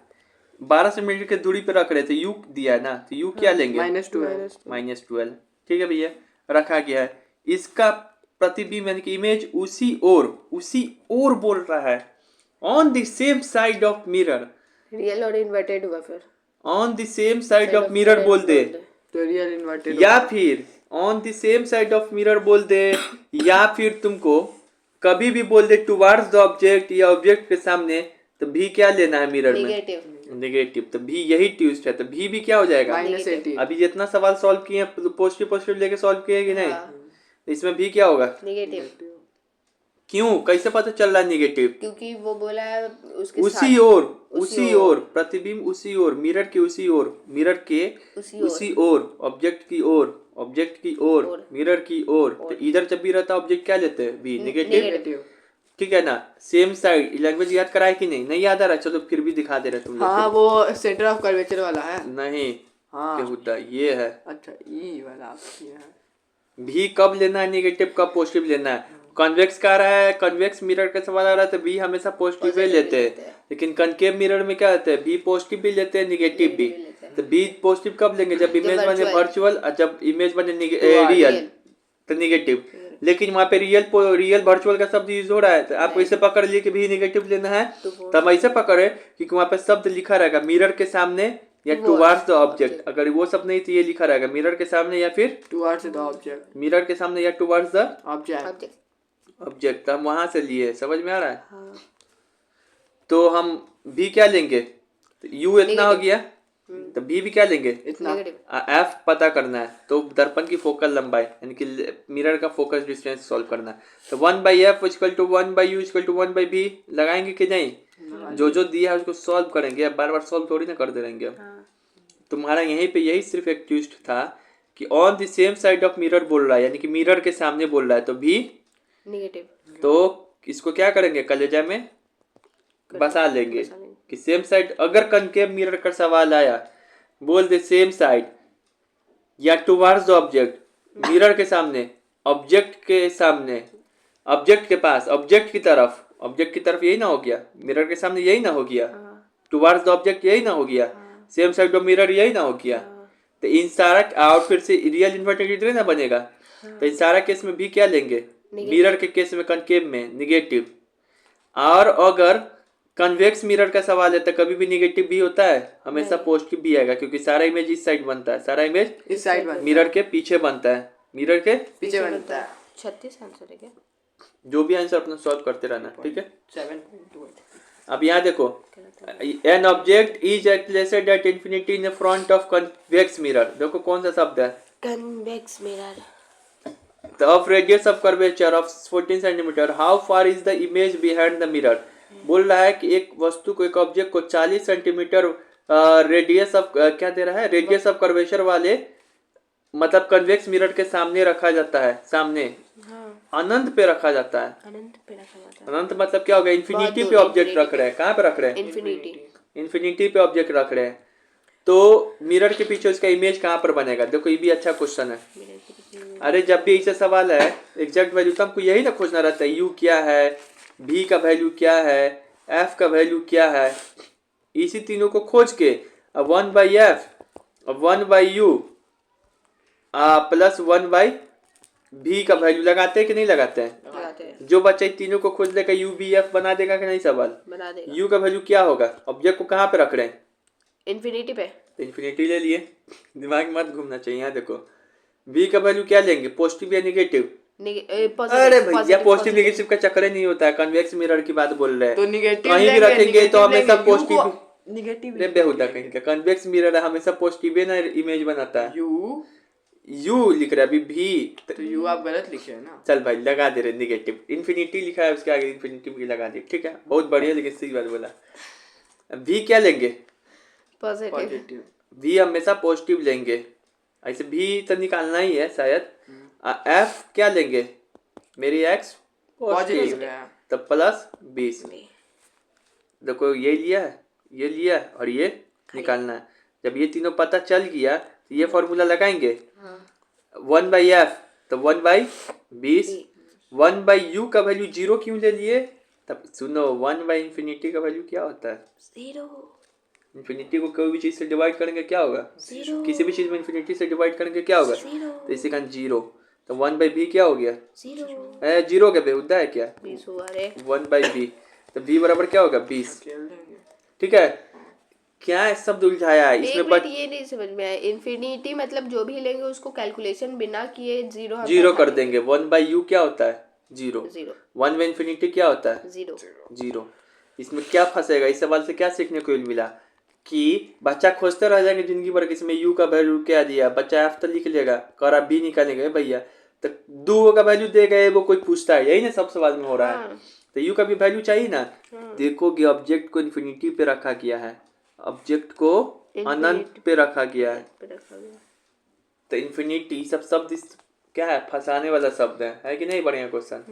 12 सेंटीमीटर के दूरी पे रख रहे थे, यू दिया है ना, तो यू क्या लेंगे -12। ठीक है भैया, रखा गया है। इसका प्रतिबिंब यानी कि इमेज उसी ओर बोल रहा है, on the same side of mirror. Real और इन्वर्टेड हुआ, फिर on the same side of mirror बोल दे, तो रियल इन्वर्टेड, या फिर on the same side of mirror बोल दे, या फिर तुमको कभी भी बोल दे टुवार्ड्स द ऑब्जेक्ट या ऑब्जेक्ट के सामने, तो भी क्या लेना है मिरर में, नेगेटिव। तो भी यही ट्विस्ट है, तो भी क्या हो जाएगा -18। अभी जितना सवाल सॉल्व किए पॉजिटिव लेके सॉल्व किए कि नहीं, तो इसमें भी क्या होगा नेगेटिव। क्यों, कैसे पता चल रहा है नेगेटिव, क्योंकि वो बोला है उसके उसी ओर प्रतिबिंब, उसी ओर मिरर के उसी ओर, मिरर के उसी ओर, ऑब्जेक्ट की ओर, मिरर की ओर। तो इधर जब भी रहता ऑब्जेक्ट क्या लेते हैं, भी नेगेटिव। ठीक है ना, सेम साइड। लैंग्वेज याद कराए कि नहीं याद आ रहा, चलो फिर भी दिखा दे रहे तुम लोग। हाँ, वो सेंटर ऑफ कर्वेचर वाला है नहीं, हाँ क्या होता है ये है। अच्छा, ई वाला भी कब लेना है नेगेटिव, कब पॉजिटिव लेना है। कॉन्वेक्स का आ रहा है, कॉन्वेक्स मिरर का सवाल आ रहा है तो भी हमेशा पॉजिटिव भी लेते हैं, लेकिन कनकेव मिरर में क्या होता है, भी पॉजिटिव भी लेते हैं, नेगेटिव भी। तो भी पॉजिटिव कब लेंगे, जब इमेज बने वर्चुअल, और जब इमेज बने रियल तो नेगेटिव। लेकिन वहाँ पे रियल वर्चुअल का शब्द यूज हो रहा है, तो आप ऐसे पकड़ लिए कि भी नेगेटिव लेना है, तो हम ऐसे पकड़े क्योंकि वहाँ पे शब्द लिखा रहेगा मिरर के सामने या टुवार्ड्स द ऑब्जेक्ट। अगर वो सब नहीं तो ये लिखा रहेगा मिरर के सामने या फिर टुवार्ड्स द ऑब्जेक्ट, मिरर के सामने या टुवार्ड्स द ऑब्जेक्ट। हम वहां से लिए, समझ में आ रहा है। हाँ। तो हम भी क्या लेंगे, तो u इतना हो गया, तो भी क्या लेंगे इतना। f पता करना है, तो दर्पण की फोकल लंबाई यानी कि मिरर का फोकस डिस्टेंस सॉल्व करना है। तो 1/f equal to 1/u equal to 1/v लगाएंगे कि नहीं, जो दिया है उसको सॉल्व करेंगे, अब बार बार सॉल्व थोड़ी ना कर दे रहेंगे। तुम्हारा यहीं पे यही सिर्फ एक ट्विस्ट था कि on the same side of mirror बोल रहा है, यानी कि मिरर के सामने बोल रहा है, तो भी नेगेटिव। तो इसको क्या करेंगे, कलेजा में बसा लेंगे कि सेम साइड। अगर कनकेव मिरर का सवाल आया, बोल दे सेम साइड या टुवार्ड्स द ऑब्जेक्ट, मिरर के सामने, ऑब्जेक्ट के सामने, ऑब्जेक्ट के पास, ऑब्जेक्ट की तरफ यही ना हो गया, मिरर के सामने यही ना हो गया, टुवार्ड्स द ऑब्जेक्ट यही ना हो गया, सेम साइड ऑफ मिरर यही ना हो गया। तो इन सारा और फिर से रियल इन्वर्टेड इधर ना बनेगा। तो इन सारा केस में भी क्या लेंगे, मिरर के केस में कनकेव में नेगेटिव। और अगर कन्वेक्स मिरर का सवाल है तो कभी भी नेगेटिव भी होता है, हमेशा पॉजिटिव भी आएगा, क्योंकि सारा इमेज इस साइड बनता है, सारा इमेज इस साइड बनता है, मिरर के पीछे बनता है, मिरर के पीछे बनता है। 36 आंसर है क्या, जो भी आंसर अपना सॉल्व करते रहना, ठीक है। 7.2। अब यहाँ देखो, an object is placed at infinity in front of convex mirror. देखो कौन सा शब्द है, convex mirror. The of radius of curvature of 14 centimeter. How far is the image behind the mirror? बोल रहा है कि एक वस्तु को, एक ऑब्जेक्ट को 40 सेंटीमीटर रेडियस ऑफ क्या दे रहा है, रेडियस ऑफ कर्वेचर वाले मतलब कन्वेक्स मिरर के सामने रखा जाता है, सामने अनंत पे रखा जाता है। अनंत पे रखा जाता है। अनंत मतलब क्या होगा, इन्फिनिटी पे ऑब्जेक्ट रख रहे हैं। कहाँ पे रख रहे हैं, इन्फिनिटी। इन्फिनिटी पे ऑब्जेक्ट रख रहे हैं। तो मिरर के पीछे उसका इमेज कहाँ पर बनेगा, देखो ये भी अच्छा क्वेश्चन है। अरे जब भी ऐसा सवाल है एग्जैक्ट वैल्यू, तो हमको यही ना खोजना रहता है, यू क्या है, भी का वैल्यू क्या है, एफ का वैल्यू क्या है, इसी तीनों को खोज के 1/f 1/u प्लस 1/v का वैल्यू लगाते हैं कि नहीं लगाते हैं। लगाते हैं। जो बच्चा इन तीनों को खोज लेगा यू बी एफ बना देगा कि नहीं सवाल, बना देगा। यू का वैल्यू क्या होगा, ऑब्जेक्ट को कहाँ पे रख रहे हैं, इन्फिनिटी पे। इन्फिनिटी ले लिए, दिमाग मत घूमना चाहिए। यहाँ देखो v का वैल्यू क्या लेंगे, पॉजिटिव या निगेटिव। अरे भैया पॉजिटिव निगेटिव का चक्कर ही नहीं होता है, कन्वेक्स मिरर की बात बोल रहे हैं। तो निगेटिव कहीं भी रखेंगे तो हमेशा पॉजिटिव, निगेटिव बेहुदा कहीं का कन्वेक्स मिरर हमेशा पॉजिटिव ना इमेज बनाता है। यू लिख रहा है अभी भी, तो यू आप गलत लिखे है ना। चल भाई लगा दे रहे निगेटिव, इन्फिनिटी लिखा है उसके आगे इन्फिनिटी भी लगा दे, ठीक है बहुत बढ़िया, लेकिन सही बात बोला। v क्या लेंगे, पॉजिटिव। v हमेशा पॉजिटिव लेंगे, ऐसे v तो निकालना ही है शायद। f क्या लेंगे, मेरी x पॉजिटिव तो प्लस 20। देखो ये लिया है, ये लिया है और ये निकालना है। जब ये तीनों पता चल गया तो ये फॉर्मूला लगाएंगे, 1/f तो 1/20, 1/u का वैल्यू 0 क्यों ले लिए, तब सुनो 1/इंफिनिटी का वैल्यू क्या होता है, 0। इंफिनिटी को कोई भी चीज से डिवाइड करेंगे क्या होगा, 0। किसी भी चीज में इंफिनिटी से डिवाइड करेंगे क्या होगा, 0। तो इसी कारण 0। तो 1/v क्या हो गया, 0। 0 का बेहुदा है क्या, 20 हुआ रे। 1/v तो v बराबर क्या होगा 20। ठीक है, क्या शब्द उलझाया है इसमें, एक ये नहीं समझ में आया, इन्फिनिटी मतलब जो भी लेंगे उसको कैलकुलेशन बिना किए 0 जीरो कर देंगे। 1/u क्या होता है 0, 0। 1/इंफिनिटी क्या होता है 0। इसमें क्या फंसेगा, इस सवाल से क्या सीखने को मिला कि बच्चा खोजते रह जाएंगे जिंदगी भर कि इसमें यू का वैल्यू क्या दिया, बच्चा एफ तो लिख लेगा कर बी निकालेंगे भैया, तो 2 का वैल्यू दे गए वो कोई पूछता है, यही ना सब सवाल में हो रहा है। तो यू का भी वैल्यू चाहिए ना। देखोगे ऑब्जेक्ट को इन्फिनिटी पे रखा गया है, ऑब्जेक्ट को अनंत पे रखा गया है, तो इन्फिनिटी सब शब्द क्या है, फंसाने वाला शब्द है कि नहीं। बढ़िया क्वेश्चन,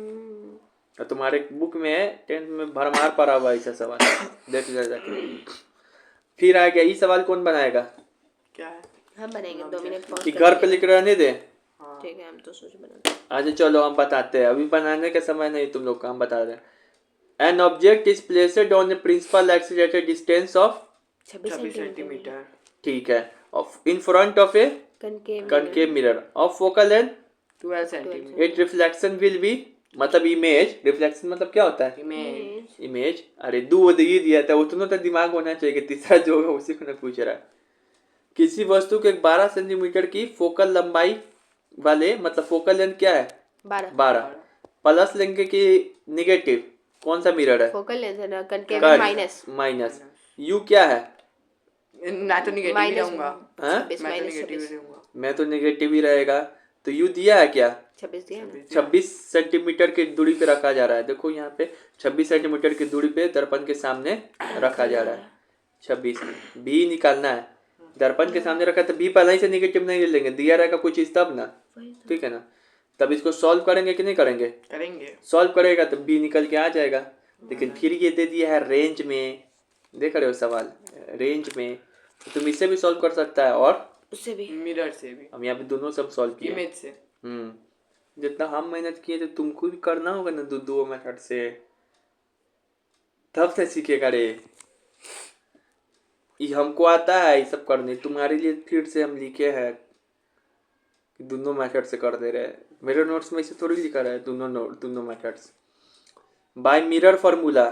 और तुम्हारे बुक में 10th में भरमार पड़ा हुआ ऐसा सवाल, देख जाके। फिर आ गया, ये सवाल कौन बनाएगा, क्या है, हम बनाएंगे 2 मिनट पॉज कि घर पे लिख रहने दे। ठीक है, हम तो सोच बनाते हैं। अच्छा चलो हम बताते हैं, अभी बनाने का समय नहीं तुम लोग का, हम बता रहे हैं। An object is placed on the principal axis at a distance of 26 centimetre, ठीक है, of in front of a concave mirror of focal length 12 centimetre. It reflection will be, मतलब इमेज, रिफ्लेक्शन मतलब क्या होता है, इमेज। अरे दो ये दिया था, उतना तो दिमाग होना चाहिए, तीसरा जो होगा उसी को ना पूछ रहा है। किसी वस्तु के 12 सेंटीमीटर की फोकल लंबाई वाले, मतलब फोकल लेंथ क्या है 12 प्लस लेंगे कि निगेटिव, कौन सा मिरर है, फोकल लेंथ है ना, कनकेव माइनस। यू क्या है, मैं तो निगेटिव ही रहूंगा, मैं तो निगेटिव ही रहेगा। तो यू दिया है क्या, 26 दिया ना, 26 सेंटीमीटर की दूरी पे रखा जा रहा है। देखो यहाँ पे 26 सेंटीमीटर की दूरी पे दर्पण के सामने रखा जा रहा है। 26 भी निकालना है, दर्पण के सामने रखा, तो भी पहले ही से निगेटिव नहीं ले लेंगे, दिया रहेगा कुछ चीज तब ना, ठीक है ना। तब इसको सॉल्व करेंगे कि नहीं करेंगे, सॉल्व करेगा तो बी निकल के आ जाएगा। लेकिन फिर ये दे दिया है रेंज में, देख रहे हो सवाल रेंज में, तो तुम इससे भी सॉल्व कर सकता है और उससे भी, मिरर से भी। हम यहाँ पे दोनों सब सॉल्व किए, इमेज से। जितना हम मेहनत किए तो तुमको भी करना होगा ना, दो मेथड से, तब से सीखेगा रे। ये हमको आता है ये सब करने, तुम्हारे लिए फिर से हम लिखे हैं कि दोनों मेथड से कर दे रहे हैं। मेरे नोट्स में इसे थोड़ी लिखा रहा है दोनों methods, by mirror formula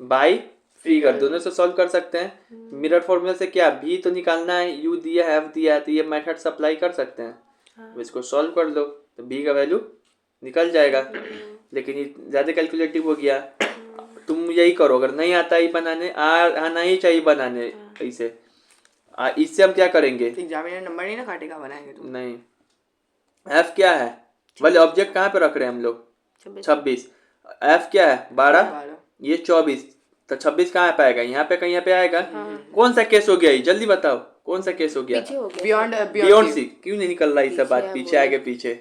by figure, दोनों से सॉल्व कर सकते हैं। मिरर फार्मूला से क्या, भी तो निकालना है, यू दिया है, एफ दिया है, तो ये मेथड अप्लाई कर सकते हैं। इसको सॉल्व कर लो तो बी का वैल्यू निकल जाएगा। लेकिन ये ज़्यादा कैलकुलेटिव हो गया, तुम यही करो, अगर नहीं आता ही बनाने, आना ही चाहिए बनाने ऐसे। इससे हम क्या करेंगे, एग्जामिनर नंबर नहीं ना काटेगा, बनाएंगे तुम नहीं। एफ क्या है, बोले ऑब्जेक्ट कहाँ पे रख रहे हैं हम लोग, 26, एफ क्या है 12, ये 24, तो 26 कहाँ पे आएगा? यहाँ पे कहीं यहाँ पे आएगा। कौन सा केस हो गया ये? जल्दी बताओ कौन सा केस हो गया? पीछे हो गया बियॉन्ड बियॉन्ड सी। क्यों नहीं निकल रहा ये सब बात? पीछे पीछे आगे पीछे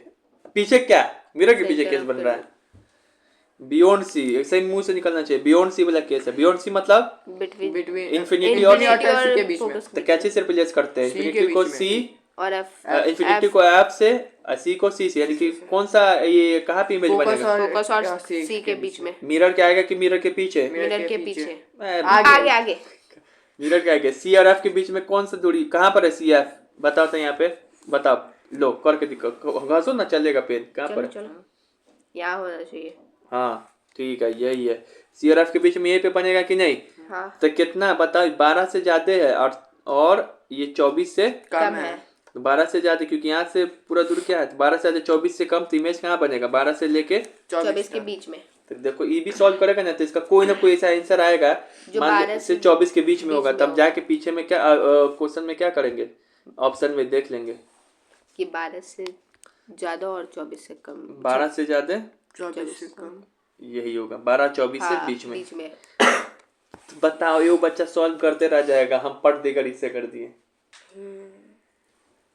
पीछे क्या? मिरर के पीछे Center केस of बन the रहा है। बियॉन्ड सी ऐसे ही मुंह से निकलना चाहिए। बियॉन्ड सी वाला केस है। बियॉन्ड सी मतलब बिटवीन बिटवीन इन्फिनिटी और सी के बीच में। focus तो क्या चीज से रिप्लेस करते हैं? C के इन्फिनिटी को बीच में। सी, और एफ इन्फिनिटी को एफ से, सी को सी से। यानी कि कौन सा ये कहाँ पे इमेज फोकस बनेगा? फोकस और और सी के बीच में, मिरर के आएगा कि मिरर के पीछे? मिरर के पीछे, आगे आगे मिरर के आगे। सी और एफ के बीच में कौन सा दूरी कहाँ पर है? सी एफ बताओ तो यहाँ पे बताओ। लो करके दिखाओ, घसो ना चलेगा पेन। कहाँ पर चलो है? चलो यहाँ होना चाहिए। हाँ ठीक है, यही है। सी और एफ के बीच में यही पे बनेगा कि नहीं? हाँ तो कितना बताओ? 12 से ज्यादा है और ये 24 से कम है। तो 12 से ज्यादा, क्योंकि यहाँ से पूरा दूर क्या है? 12 से ज्यादा 24 से कम, तो इमेज कहाँ बनेगा? 12 से लेके 24 के बीच में। तो देखो ये भी सॉल्व करेगा ना तो इसका कोई ना कोई ऐसा आंसर आएगा जो मान 12 से 24 के बीच में बीच होगा। में तब होगा। जाके पीछे में क्या क्वेश्चन में क्या करेंगे? ऑप्शन में देख लेंगे। कि 12 से ज्यादा और 24 से कम। 12 से ज्यादा 24 से कम। यही होगा, 12 24 से हाँ, बीच में। बीच में। तो बताओ ये बच्चा सॉल्व करते रह जाएगा। हम पढ़ देकर इससे कर दिए।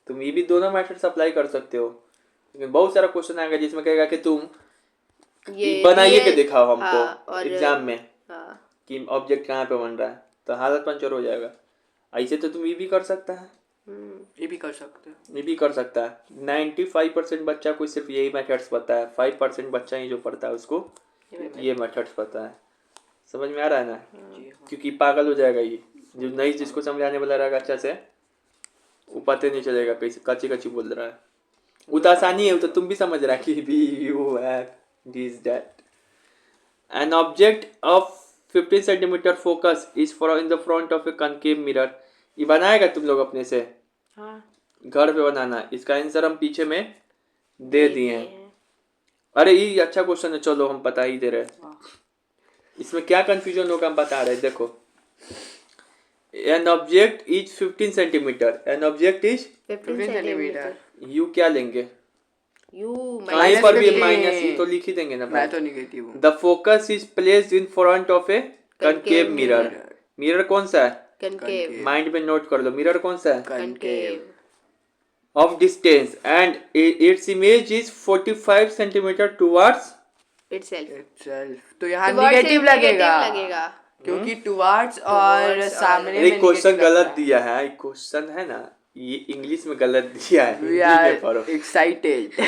तुम ये भी दोनों मेथड्स अप्लाई कर सकते हो, लेकिन बहुत सारा क्वेश्चन आएगा जिसमें कहेगा कि तुम ये बनाइए के real- दिखाओ हमको हाँ, और एग्जाम में हाँ कि ऑब्जेक्ट कहाँ पे बन रहा है, तो हालत पंचर हो जाएगा। ऐसे तो तुम ये भी कर सकता है, ये भी कर सकते हैं। ये भी कर सकता है। 95% बच्चा को सिर्फ यही मेथड्स पता है। 5% बच्चा ही जो पढ़ता है उसको ये मेथड्स पता है। समझ में आ रहा है ना? क्योंकि पागल हो जाएगा ये जो नहीं, जिसको समझाने वाला रहेगा अच्छा से वो पता नहीं चलेगा कैसे कच्ची कच्ची बोल रहा है। वो तो आसानी है, वो तो तुम भी समझ रहा है कि be you have this that. An object of 15 centimetre focus is for in the front of a concave mirror. ये बनाएगा तुम लोग अपने से, हाँ घर पे बनाना। इसका आंसर हम पीछे में दे दिए हैं। अरे ये अच्छा क्वेश्चन है, चलो हम बता ही दे रहे हैं। इसमें क्या कंफ्यूजन होगा हम बता रहे हैं। देखो an object is 15 centimetre. N object is 15 centimetre. You क्या लेंगे? यू कहीं पर भी 15 माइनस ये तो लिख ही देंगे ना मैं भाई। तो निगेटिव हूँ। The focus is placed in front of a concave mirror. Mirror कौन सा है? कनकेव। माइंड में नोट कर लो, मिरर कौन सा है? Concave. Of distance and its image is 45 centimetre towards itself. Itself। तो यहाँ निगेटिव लगेगा क्योंकि टुवर्ड्स और सामने में एक क्वेश्चन negative गलत लगता दिया है। एक क्वेश्चन है ना ये इंग्लिश में गलत दिया है, है। हिंदी We में पढ़ो। are excited।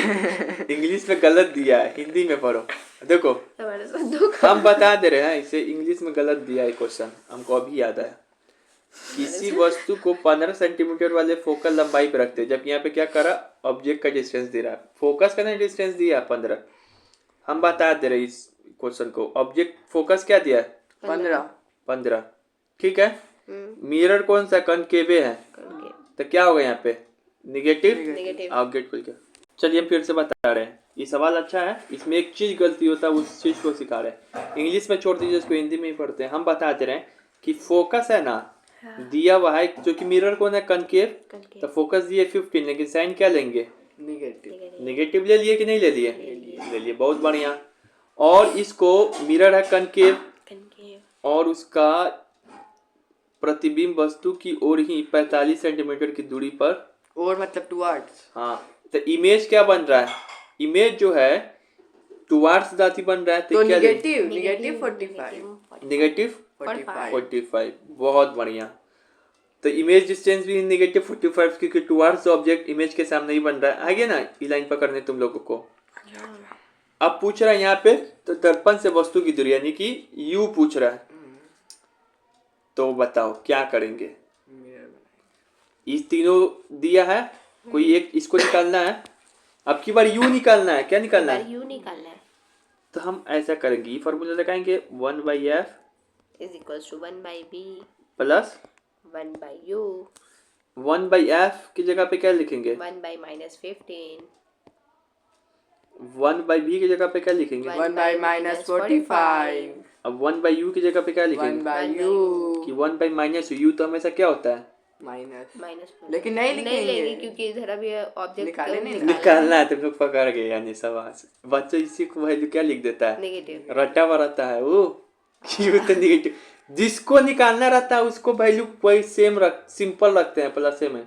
इंग्लिश में गलत दिया है, हिंदी में पढ़ो। देखो हमारे साथ धोखा। हम बता दे रहे हैं, इसे इंग्लिश में गलत दिया है क्वेश्चन, हमको अभी याद आया। किसी वस्तु को 15 सेंटीमीटर वाले फोकल लंबाई पे रखते हैं, जबकि यहाँ पे क्या करा? ऑब्जेक्ट का डिस्टेंस दे रहा है, फोकस का नहीं डिस्टेंस दिया 15। हम बता दे रहे इस क्वेश्चन को। ऑब्जेक्ट फोकस क्या दिया है? 15। ठीक है। मिरर कौन सा? कनकेवे है, तो क्या होगा यहाँ पे? निगेटिव। नेगेटिव। ऑब्जेक्ट खोल के चलिए हम फिर से बता रहे हैं। ये सवाल अच्छा है, इसमें एक चीज गलती होता है, उस चीज को सिखा रहे हैं। इंग्लिश में छोड़ दीजिए, इसको हिंदी में ही पढ़ते हैं। हम बताते रहे कि फोकस है ना दिया हुआ है, जो कि मिरर कौन है? कनकेव। तो फोकस दिए 15, लेकिन साइन क्या लेंगे? निगेटिव। नेगेटिव ले लिए कि नहीं ले लिए? ले लिए, बहुत बढ़िया। और इसको मिरर है कनकेव और उसका प्रतिबिंब वस्तु की ओर ही 45 सेंटीमीटर की दूरी पर, और मतलब टुवर्ड्स। हाँ, तो इमेज क्या बन रहा है? इमेज जो है टुवर्ड्स दाती बन रहा है, तो क्या निगेटिव 45। नेगेटिव 45। 45। बहुत बढ़िया। तो इमेज डिस्टेंस भी नेगेटिव 45, क्योंकि टुवर्ड्स ऑब्जेक्ट इमेज के सामने ही बन रहा है। आगे ना ये लाइन पकड़ने तुम लोगों को। अब पूछ रहा है यहाँ पे तो दर्पण से वस्तु की दूरी, यानी कि यू पूछ रहा है। तो बताओ क्या करेंगे? इस तीनों दिया है, कोई एक इसको निकालना है। अब की बार यू निकालना है। क्या निकालना है? यू निकालना है। तो हम ऐसा करेंगे, ये फॉर्मूला लगाएंगे 1/f is equals to 1/b plus 1/u 1/f की जगह पे क्या लिखेंगे? 1/-15 1/b की जगह पे क्या लिखेंगे? 1/-45। अब 1/u की जगह पे क्या लिखेंगे? 1/u कि 1/-u तो हमेशा क्या होता है? माइनस। लेकिन नहीं लिखेंगे क्योंकि इधर अभी ऑब्जेक्ट निकाले नहीं। निकालना है। तुम लोग पकड़ गए यानी सवाल। बच्चा इसी को वैल्यू क्या लिख देता है? नेगेटिव। रटा हुआ रहता है वो। यू तो नेगेटिव। जिसको निकालना रहता है उसको वैल्यू वही सेम सिंपल रखते हैं प्लस में।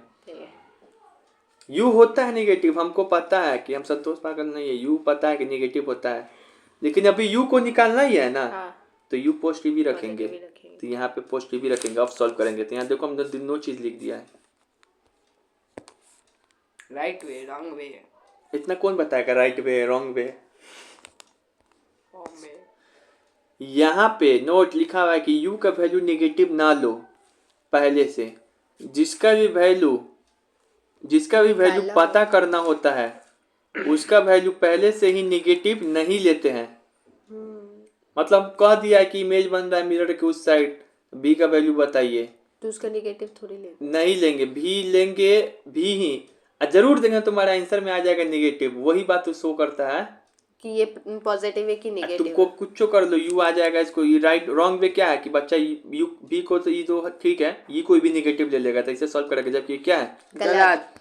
यू होता है निगेटिव, हमको पता है कि हम संतोष पागल नहीं है, यू पता है कि निगेटिव होता है, लेकिन अभी यू को निकालना ही है ना। तो यू पॉजिटिव ही रखेंगे, तो यहाँ पे पॉजिटिव ही रखेंगे। अब सॉल्व करेंगे तो यहाँ देखो हमने दोनों चीज लिख दिया है। राइट वे रॉन्ग वे, इतना कौन बताएगा राइट वे रॉन्ग वे। यहाँ पे नोट लिखा हुआ है कि u का वैल्यू नेगेटिव ना लो पहले से, जिसका भी वैल्यू पता करना होता है उसका वैल्यू पहले से ही नेगेटिव नहीं लेते हैं। मतलब कह दिया है कि इमेज बन रहा है मिरर के उस साइड, b का वैल्यू बताइए, तो उसका नेगेटिव थोड़ी नहीं लेंगे, भी लेंगे, भी ही जरूर देंगे, तुम्हारा आंसर में आ जाएगा नेगेटिव। वही बात तो शो करता है कि ये पॉजिटिव है कि नेगेटिव। तुमको कुछ कर लो यू आ जाएगा, इसको राइट रॉन्ग वे क्या है कि बच्चा यू बी को तो ये तो ठीक है, ये कोई भी नेगेटिव ले लेगा तो इसे सॉल्व करेगा, जबकि क्या है गलत।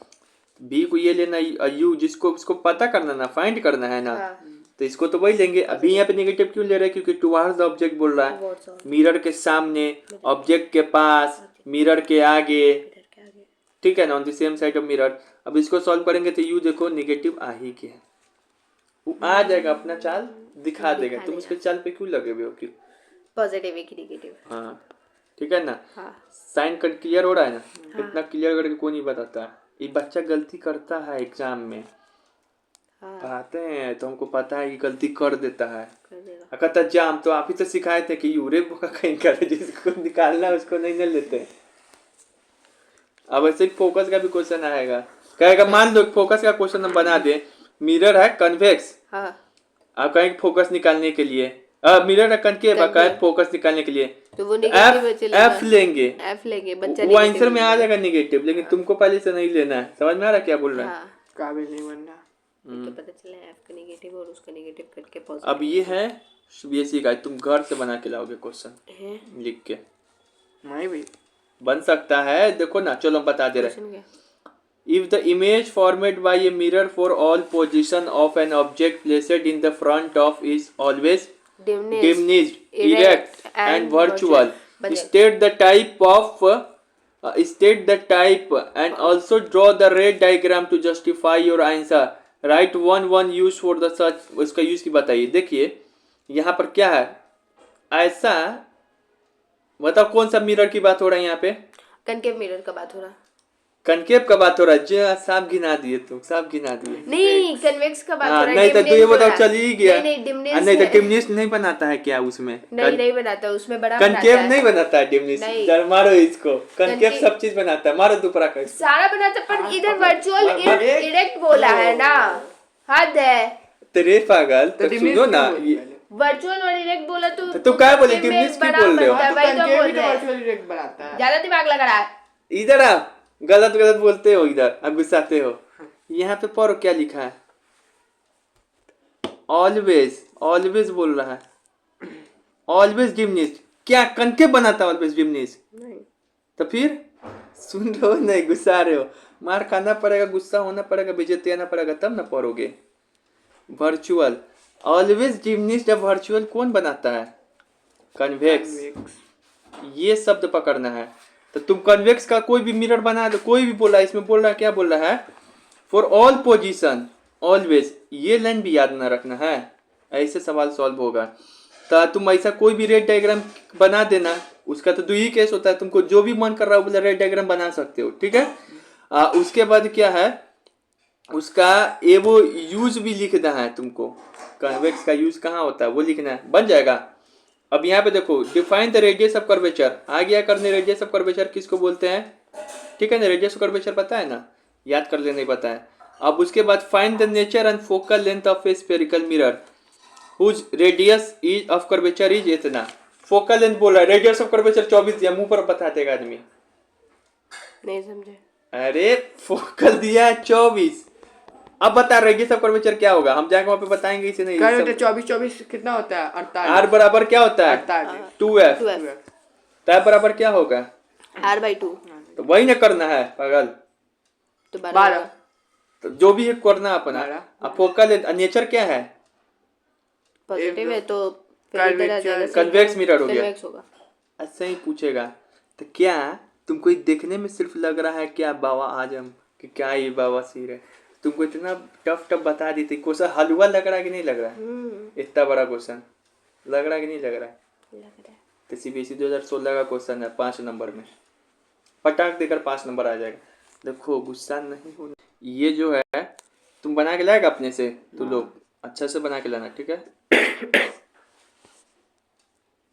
बी को ये लेना, यू जिसको उसको पता करना ना, फाइंड करना है ना, तो इसको तो वही लेंगे। अभी यहाँ पे नेगेटिव क्यों ले रहे हैं, क्योंकि टुवर्ड्स द ऑब्जेक्ट बोल रहा है, मिरर के सामने, ऑब्जेक्ट के पास, मिरर के आगे, ठीक है ना, on the same side of mirror. अब इसको सॉल्व करेंगे तो यू देखो नेगेटिव आ ही गया, वो आ जाएगा, अपना चाल दिखा देगा। तुम उसके चाल पे क्यों लगे हुए हो कि पॉजिटिव है कि नेगेटिव। हाँ ठीक है ना, साइन कट क्लियर हो रहा है ना। इतना क्लियर करके कोई नहीं बताता, ये बच्चा गलती करता है एग्जाम में, पढ़ाते हैं तो हमको पता है कि गलती कर देता है, कहता जाम तो आप ही तो सिखाए थे कि यूरे का कहीं करे, जिसको निकालना उसको नहीं न लेते। अब ऐसे फोकस का भी क्वेश्चन आएगा, कहेगा मान लो फोकस का क्वेश्चन हम बना दे, मिरर है कन्वेक्स, आप कहेंगे फोकस निकालने के लिए, मिरर है कनकेव, कहे फोकस निकालने के लिए, तो वो नेगेटिव एफ लेंगे, बच्चा वो आंसर में आ जाएगा नेगेटिव, लेकिन तुमको पहले से नहीं लेना है। समझ में आ रहा क्या बोल रहा है, काबिल नहीं बनना, तो पता चला एफ का नेगेटिव और उसका नेगेटिव करके पॉजिटिव। अब ये है सीबीएसई का, तुम घर से बना के लाओगे क्वेश्चन लिख के, नहीं भी बन सकता है, देखो ना, चलो हम बता दे रहे। If the image formed by a mirror for all position of an object placed in the front of is always diminished, erect, and virtual, state the type and also draw the red diagram to justify your answer. Write one use for the such, उसका यूज की बताइए। देखिए यहाँ पर क्या है, ऐसा बताओ कौन सा मिरर की बात हो रहा है यहाँ पे, कनकेव मिरर का बात हो रहा है, कनकेव का बात हो रहा है, जो साफ गिना दिए तुम, साफ गिना दिए। नहीं कन्वेक्स का बात हो रहा है, नहीं तो ये बताओ चल ही गया, नहीं तो डिमनिश नहीं बनाता है क्या उसमें, नहीं बनाता, उसमें बड़ा कनकेव नहीं बनाता है डिमनिश, मारो इसको, कनकेव सब चीज बनाता है, मारो दोपहर का सारा बनाता, पर इधर वर्चुअल इरेक्ट बोला है ना, हद है तेरे पागल। तो सुनो ना, वर्चुअल और इरेक्ट बोला तो क्या बोले, डिमनिश क्यों बोल रहे हो, वर्चुअल इरेक्ट बनाता है, ज्यादा दिमाग लगा रहा है इधर आप गलत बोलते हो, इधर आप गुस्साते हो। यहाँ पे पढ़ो क्या लिखा है, ऑलवेज बोल रहा है, ऑलवेज डिमनिश, क्या कनकेव बनाता ऑलवेज डिमनिश नहीं, तो फिर सुन रहे हो नहीं, गुस्सा रहे हो, मार खाना पड़ेगा, गुस्सा होना पड़ेगा, बेइज्जती आना पड़ेगा, तब ना पढ़ोगे। वर्चुअल ऑलवेज डिमनिश, जब वर्चुअल कौन बनाता है, कन्वेक्स, ये शब्द पकड़ना है। तो तुम कन्वेक्स का कोई भी मिरर बना दो, कोई भी बोला, इसमें बोल रहा है क्या बोल रहा है, फॉर ऑल पोजीशन ऑलवेज, ये लाइन भी याद ना रखना है, ऐसे सवाल सॉल्व होगा। तो तुम ऐसा कोई भी रेड डायग्राम बना देना, उसका तो दो ही केस होता है, तुमको जो भी मन कर रहा है बोला रेड डायग्राम बना सकते हो, ठीक है। उसके बाद क्या है, उसका ये वो यूज भी लिखना है तुमको, कन्वेक्स का यूज कहाँ होता है वो लिखना है, बन जाएगा। अब यहाँ पे देखो, define the radius of curvature, आ गया करने, रेडियस ऑफ कर्वेचर किसको बोलते हैं, ठीक है ना, रेडियस ऑफ कर्वेचर पता है ना, याद कर ले, नहीं पता है। अब उसके बाद find the nature and focal length of a spherical mirror whose radius is of curvature is इतना, फोकल लेंथ बोल रहा है, रेडियस ऑफ कर्वेचर 24 दिया, मुंह पर बता देगा आदमी, नहीं समझे, अरे फोकल दिया है 24, अब बता रेडियस ऑफ कर्वेचर क्या होगा, हम जाके वहाँ पे बताएंगे, इसे नहीं 24 कितना होता है, 48, आर बराबर क्या होता है 2f, तो बराबर क्या होगा r/2, तो वही ना करना है पागल, तो 12, तो जो भी है करना अपना। अब फोकल नेचर क्या है, पॉजिटिव है, तो कन्वेक्स मिरर हो गया, ऐसे ही पूछेगा तो क्या तुमको ये देखने में सिर्फ लग रहा है क्या बाबा आजम कि क्या ये बाबा सिर है? तुमको इतना टफ बता दी थी। क्वेश्चन हलवा लग रहा है कि नहीं लग रहा है? इतना बड़ा क्वेश्चन लग रहा है कि नहीं लग रहा है? लग रहा है। तो CBSE 2016 का क्वेश्चन है 5 नंबर में, पटाख देकर 5 नंबर आ जाएगा। देखो गुस्सा नहीं होना। ये जो है तुम बना के लाएगा अपने से, तुम लोग अच्छा से बना के लाना, ठीक है?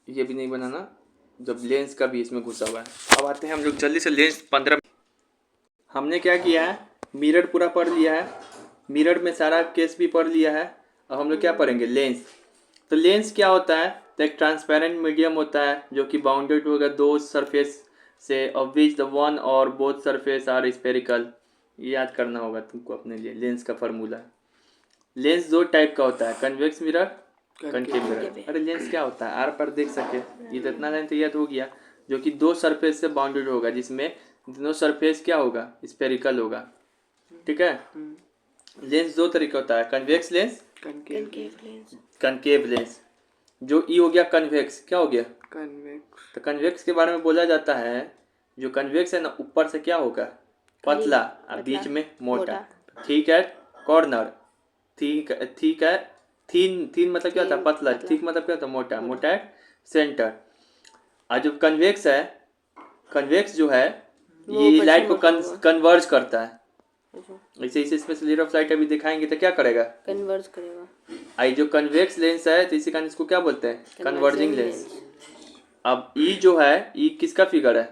ये भी नहीं बनाना जब लेंस का भी इसमें घुसा हुआ है। अब आते हैं हम लोग जल्दी से लेंस 15। हमने क्या किया है, मिरर पूरा पढ़ लिया है, मिरर में सारा केस भी पढ़ लिया है। अब हम लोग क्या पढ़ेंगे, लेंस। तो लेंस क्या होता है? तो एक ट्रांसपेरेंट मीडियम होता है जो कि बाउंडेड होगा दो सरफेस से, ऑफ विच द वन और बोथ सरफेस आर स्पेरिकल। ये याद करना होगा तुमको अपने लिए, लेंस का फार्मूला। लेंस दो टाइप का होता है, कन्वेक्स मिरर, कनकेव मिरर। अरे लेंस क्या होता है, आर पर देख सके, ये तो इतना लाइन तो याद हो गया, जो कि दो सरफेस से बाउंडेड होगा, जिसमें दोनों सरफेस क्या होगा, स्पेरिकल होगा, ठीक है? लेंस दो तरीके होता है, कन्वेक्स लेंस, कनकेव लेंस। जो ई हो गया कन्वेक्स, क्या हो गया, कन्वेक्स। तो कन्वेक्स के बारे में बोला जाता है, जो कन्वेक्स है ना, ऊपर से क्या होगा, पतला और बीच में मोटा, ठीक है? कॉर्नर, ठीक है, थीन मतलब क्या होता है, पतला, ठीक मतलब क्या होता है, मोटा, मोटा है सेंटर। और जो कन्वेक्स है, कन्वेक्स जो है ये लाइट को कन्वर्ज करता है। ऐसे इसे इसमें स्लिट ऑफ लाइट अभी दिखाएंगे तो क्या करेगा, कन्वर्ज करेगा। आई जो कन्वेक्स लेंस है तो इसी कारण इसको क्या बोलते हैं, कन्वर्जिंग लेंस। अब ई जो है, ई किसका फिगर है,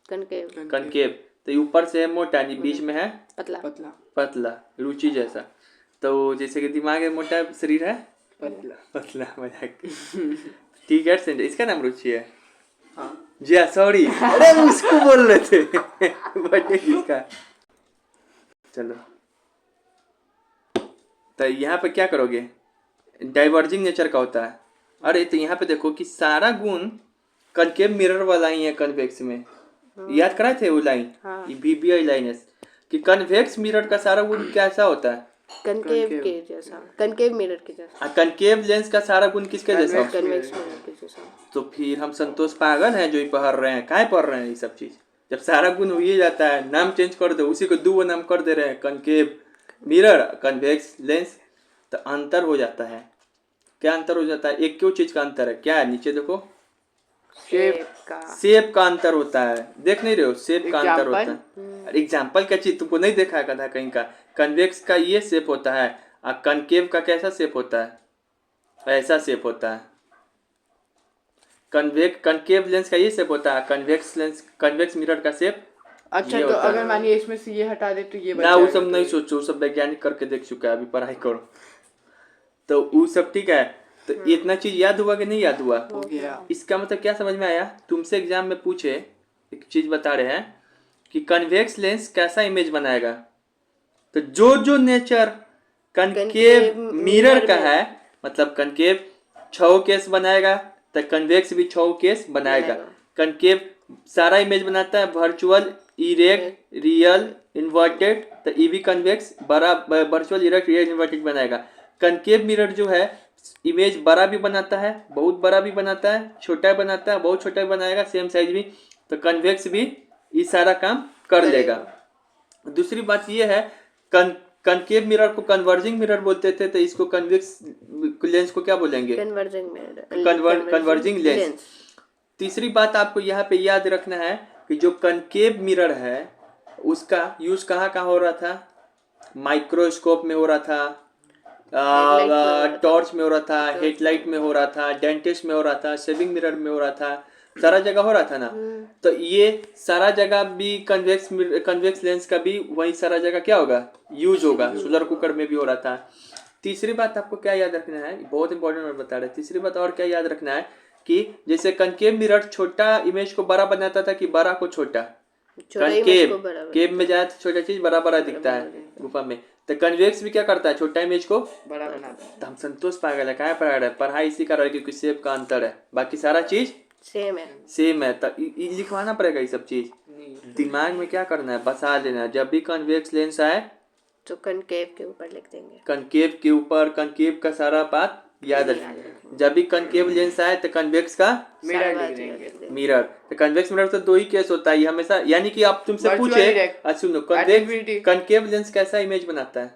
कनकेव, कनकेव। तो ऊपर से है मोटा, बीच में है पतला, पतला, पतला, रुचि जैसा। तो जैसे कि दिमाग है, मोटा शरीर है पतला, पतला, मजाक, ठीक है? सेंटर इसका नाम रुचि है। जी सॉरी, अरे उसको बोल रहे थे बर्थडे किसका। चलो, तो यहाँ पे क्या करोगे, डाइवर्जिंग नेचर का होता है। अरे तो यहाँ पे देखो कि सारा गुण कनकेव मिरर वाला ही है कन्वेक्स में। याद कराए थे वो लाइन, VBI लाइन है कि कन्वेक्स मिरर का सारा गुण कैसा होता है, कनकेव के जैसा, कनकेव मिरर के जैसा। कनकेव लेंस का सारा गुण किसके जैसा, कन्वेक्स मिरर के जैसा। तो फिर हम संतोष पागल हैं जो पढ़ रहे हैं, काहे पढ़ रहे हैं ये सब चीज? जब सारा गुण हो ही जाता है, नाम चेंज कर दो, उसी को दो नाम कर दे रहे हैं, कनकेव मिरर, कन्वेक्स लेंस, तो अंतर हो जाता है। क्या अंतर हो जाता है, एक क्यों चीज का अंतर है, क्या है, नीचे देखो, शेप का अंतर होता है। देख नहीं रहे हो, शेप का अंतर होता है। एग्जाम्पल क्या चीज तुमको नहीं देखा था कहीं का, कन्वेक्स का ये शेप होता है और कनकेव का कैसा शेप होता है, ऐसा शेप होता है। कनकेव लेंस का ये शेप होता है, कन्वेक्स लेंस, कन्वेक्स मिरर का शेप। अच्छा, तो अगर मानिए इसमें से ये हटा दे तो ये ना, वो सब नहीं सोचो, वो सब वैज्ञानिक करके देख चुका है, अभी पढ़ाई करो तो वो सब ठीक है। तो इतना चीज याद हुआ कि नहीं याद हुआ, हो गया। इसका मतलब क्या समझ में आया, तुमसे एग्जाम में पूछे, एक चीज बता रहे हैं कि कन्वेक्स लेंस कैसा इमेज बनाएगा, तो जो नेचर कनकेव मिरर का है, मतलब कनकेव 6 केस बनाएगा तो कन्वेक्स भी 6 केस बनाएगा। कनकेव सारा इमेज बनाता है, वर्चुअल, इरेक्ट, रियल, इन्वर्टेड, तो ये भी कन्वेक्स बड़ा, वर्चुअल, इरेक्ट, रियल, इन्वर्टेड बनाएगा। कनकेव मिरर जो है इमेज बड़ा भी बनाता है, बहुत बड़ा भी बनाता है, छोटा बनाता है, बहुत छोटा भी बनाएगा, सेम साइज भी। तो कन्वेक्स भी ये सारा काम कर लेगा। दूसरी बात ये है, कनकेव मिरर को कन्वर्जिंग मिरर बोलते थे, तो इसको कन्वेक्स लेंस को क्या बोलेंगे, कन्वर्जिंग लेंस। तीसरी बात आपको यहाँ पे याद रखना है कि जो कनकेव मिरर है उसका यूज कहाँ कहाँ हो रहा था, माइक्रोस्कोप में हो रहा था, टॉर्च में हो रहा था, हेडलाइट में हो रहा था, डेंटिस्ट में हो रहा था, शेविंग मिरर में हो रहा था, सारा जगह हो रहा था ना। तो ये सारा जगह भी कन्वेक्स लेंस का भी वही सारा जगह क्या होगा, यूज होगा। सोलर कुकर में भी हो रहा था। तीसरी बात आपको क्या याद रखना है, बहुत इंपॉर्टेंट बात बता रहे हैं। तीसरी बात और क्या याद रखना है कि जैसे कनकेव मिरर छोटा इमेज को बड़ा बनाता था कि बड़ा को छोटा, केव में जाए तो छोटा चीज बड़ा बड़ा दिखता है गुफा में, तो कन्वेक्स भी क्या करता है, छोटा इमेज को बड़ा बनाता है। तो हम संतोष पागल है, क्या पढ़ा रहे हैं, पढ़ाई इसी का रहा है क्योंकि शेप का अंतर है, बाकी सारा चीज सेम है। तो लिखवाना पड़ेगा ये सब चीज, दिमाग में क्या करना है, बसा लेना है। जब भी कन्वेक्स लेंस आए तो कनकेव के ऊपर लिख देंगे, कनकेव के ऊपर, कनकेव का सारा बात याद रख, जब भी कनकेव लेंस आए तो कन्वेक्स का मिरर, तो कन्वेक्स मिरर तो दो ही केस होता है ये हमेशा, यानी कि आप तुमसे पूछे, सुनो, कनकेव लेंस कैसा इमेज बनाता है?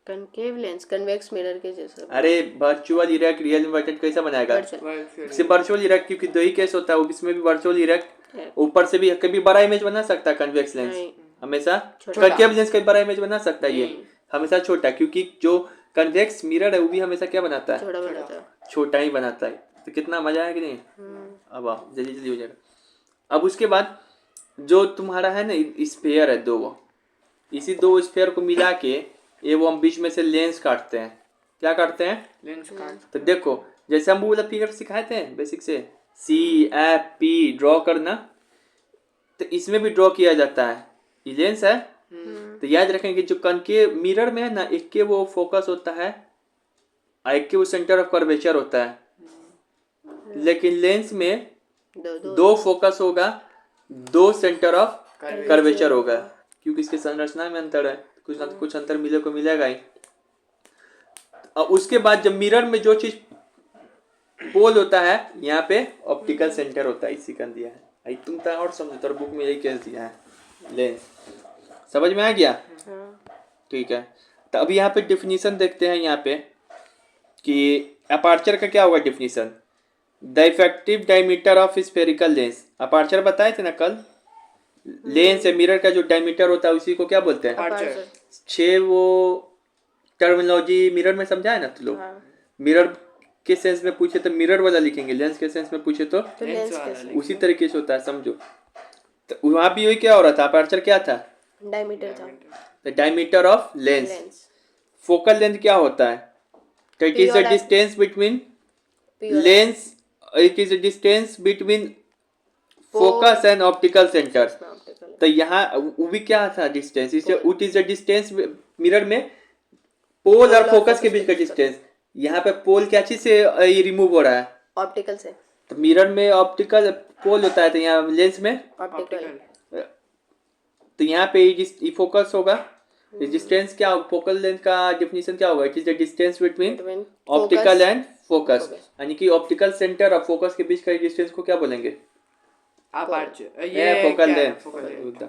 कनकेव लेंस कन्वेक्स मिरर के जैसा। अरे वर्चुअल इरेक्ट रियल इन्वर्टेड कैसा बनाएगा? सिर्फ वर्चुअल इरेक्ट, क्योंकि दो ही केस होता है, इसमें भी वर्चुअल इरेक्ट, ऊपर से भी कभी बड़ा इमेज बना सकता है कन्वेक्स लेंस, हमेशा कनकेव लेंस कभी बड़ा इमेज बना सकता है, ये हमेशा छोटा, क्योंकि जो कन्वेक्स मिरर है वो भी हमेशा क्या बनाता है? छोटा ही बनाता है। तो कितना मजा है कि नहीं? अब आओ जल्दी जल्दी हो जाएगा। अब उसके बाद जो तुम्हारा है ना स्फेयर है दो, इसी दो स्फेयर को मिला के ये वो हम बीच में से लेंस काटते हैं। क्या काटते हैं? लेंस काट। तो देखो जैसे हम वो वाला फिगर सिखाए थे बेसिक से, CFP ड्रॉ करना, तो इसमें भी ड्रॉ किया जाता है, ये लेंस है। तो याद रखेंगे जो कनकेव मिरर में है ना, एक के वो फोकस होता है, एक के वो सेंटर ऑफ कर्वेचर होता है, लेकिन लेंस में दो फोकस होगा, दो सेंटर ऑफ कर्वेचर होगा, क्योंकि इसके संरचना में अंतर है, कुछ ना कुछ अंतर मिले को मिलेगा ही। और उसके बाद जब मिरर में जो चीज पोल होता है, यहाँ पे ऑप्टिकल सेंटर होता है, इसी का दिया है, तुम तो और समझो, तो बुक में यही केस दिया है, लेंस समझ में आ गया? ठीक है, तो अब यहाँ पे डिफिनीशन देखते हैं यहाँ पे कि अपर्चर का क्या होगा definition. The effective diameter of spherical lens, aperture बताए थे ना कल, लेंस या मिरर का जो डायमीटर होता है उसी को क्या बोलते हैं? 6 वो टर्मिनोलॉजी मिरर में समझा है ना तो लोग। मिरर के सेंस में पूछे तो मिरर वाला लिखेंगे, लेंस के सेंस में पूछे तो उसी तरीके से होता है, समझो। तो वहां भी यही क्या हो रहा था, अपर्चर क्या था? डायमीटर था, the diameter of lens. Focal length क्या होता है? तो it is the distance between lens, it is the distance between focus and optical centre. तो यहाँ वो भी क्या था डिस्टेंस, इसे it is the distance mirror में पोल और फोकस के बीच का डिस्टेंस। यहाँ पे पोल क्या चीज से ये रिमूव हो रहा है? ऑप्टिकल से। तो मिरर में ऑप्टिकल पोल होता है, तो यहाँ लेंस में ऑप्टिकल। तो यहाँ पे ये फोकस होगा, डिस्टेंस क्या, फोकल लेंथ का डेफिनेशन क्या होगा? It is the distance between optical and focus, यानी कि ऑप्टिकल सेंटर और फोकस के बीच का डिस्टेंस को क्या बोलेंगे? अपर्चर। ये फोकल लेंथ।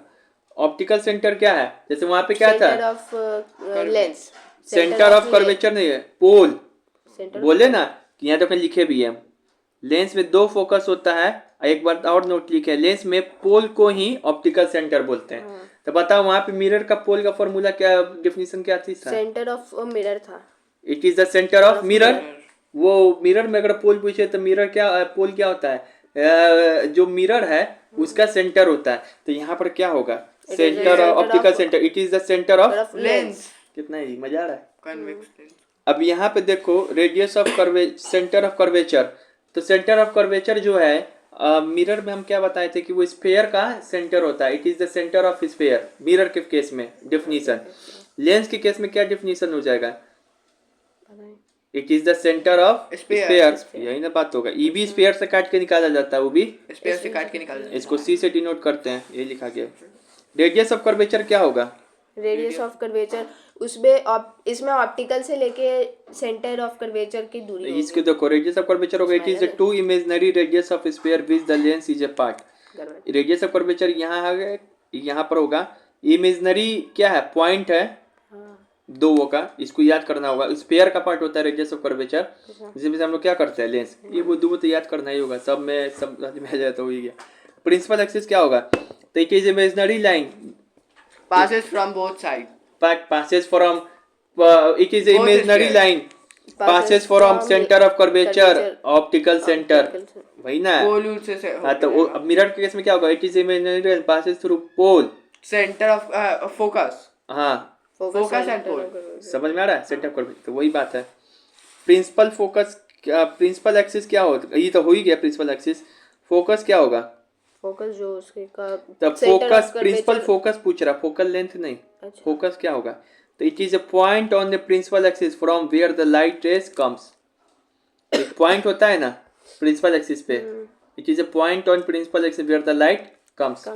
ऑप्टिकल सेंटर क्या है? जैसे वहां पे क्या था? Centre of lens, centre of curvature नहीं है, पोल बोले ना कि यहाँ तो अपने लिखे भी है, लेंस में दो फोकस होता है। एक बार और नोट लिखे, लेंस में पोल को ही ऑप्टिकल सेंटर बोलते हैं। तो बताओ वहां पे मिरर का पोल का फॉर्मूला क्या, डेफिनेशन क्या थी? सेंटर ऑफ मिरर था, it is the centre of mirror. वो मिरर में अगर पोल पूछे तो मिरर क्या, पोल क्या होता है? जो मिरर है उसका सेंटर होता है। तो यहाँ पर क्या होगा? Centre of optical centre, it is the centre of lens. कितना ही मजा आ रहा है। Convex lens. अब यहाँ पे देखो radius of centre of curvature. तो सेंटर ऑफ कर्वेचर जो है मिरर में हम क्या बताए थे कि वो स्फेयर का सेंटर होता है, it is the centre of sphere mirror के केस में डेफिनेशन। लेंस के केस में क्या डेफिनेशन हो जाएगा? It is the centre of sphere, यही ना बात होगा। ई भी स्फेयर से काट के निकाला जाता है, वो भी स्फेयर से काट के निकाला जाता है, इसको सी से डिनोट करते हैं, ये लिखा गया। रेडियस ऑफ कर्वेचर क्या होगा? रेडियस ऑफ कर्वेचर उसमें इसमें ऑप्टिकल से लेके सेंटर ऑफ कर्वेचर की दूरी होगी। इसको देखो रेडियस ऑफ कर्वेचर होगा, it is the two imaginary radius of sphere which the lens is a part. Radius of curvature यहाँ पर होगा, इमेजिनरी क्या है? पॉइंट है दो वो का, इसको याद करना होगा। स्फीयर का पार्ट होता है रेडियस ऑफ कर्वेचर, जिसमें हम लोग क्या करते हैं लेंस, ये वो दो तो याद करना ही होगा, सब में आ जाए तो हो ही गया। प्रिंसिपल एक्सिस क्या होगा? तो it is imaginary line passes from both sides. Passes from it is a imaginary line passes from center of curvature optical center, वही ना? पोल से हाँ, तो अब मिरर के केस में क्या होगा? It is imaginary line passes through pole centre of focus. हाँ, फोकस एंड पोल, समझ में आ रहा है? सेंटर ऑफ कर्वेचर, तो वही बात है। प्रिंसिपल फोकस क्या, प्रिंसिपल एक्सिस क्या होता है? ये तो हो ही गया प्रिंसिपल एक्सिस। फोकस क्या होगा? फोकस जो उसके का तब फोकस, प्रिंसिपल फोकस पूछ रहा, फोकल लेंथ नहीं। फोकस क्या होगा? तो it is a point on the principal axis from where the light rays comes. एक पॉइंट होता है ना प्रिंसिपल एक्सिस पे, it is a point on principal axis where the light comes.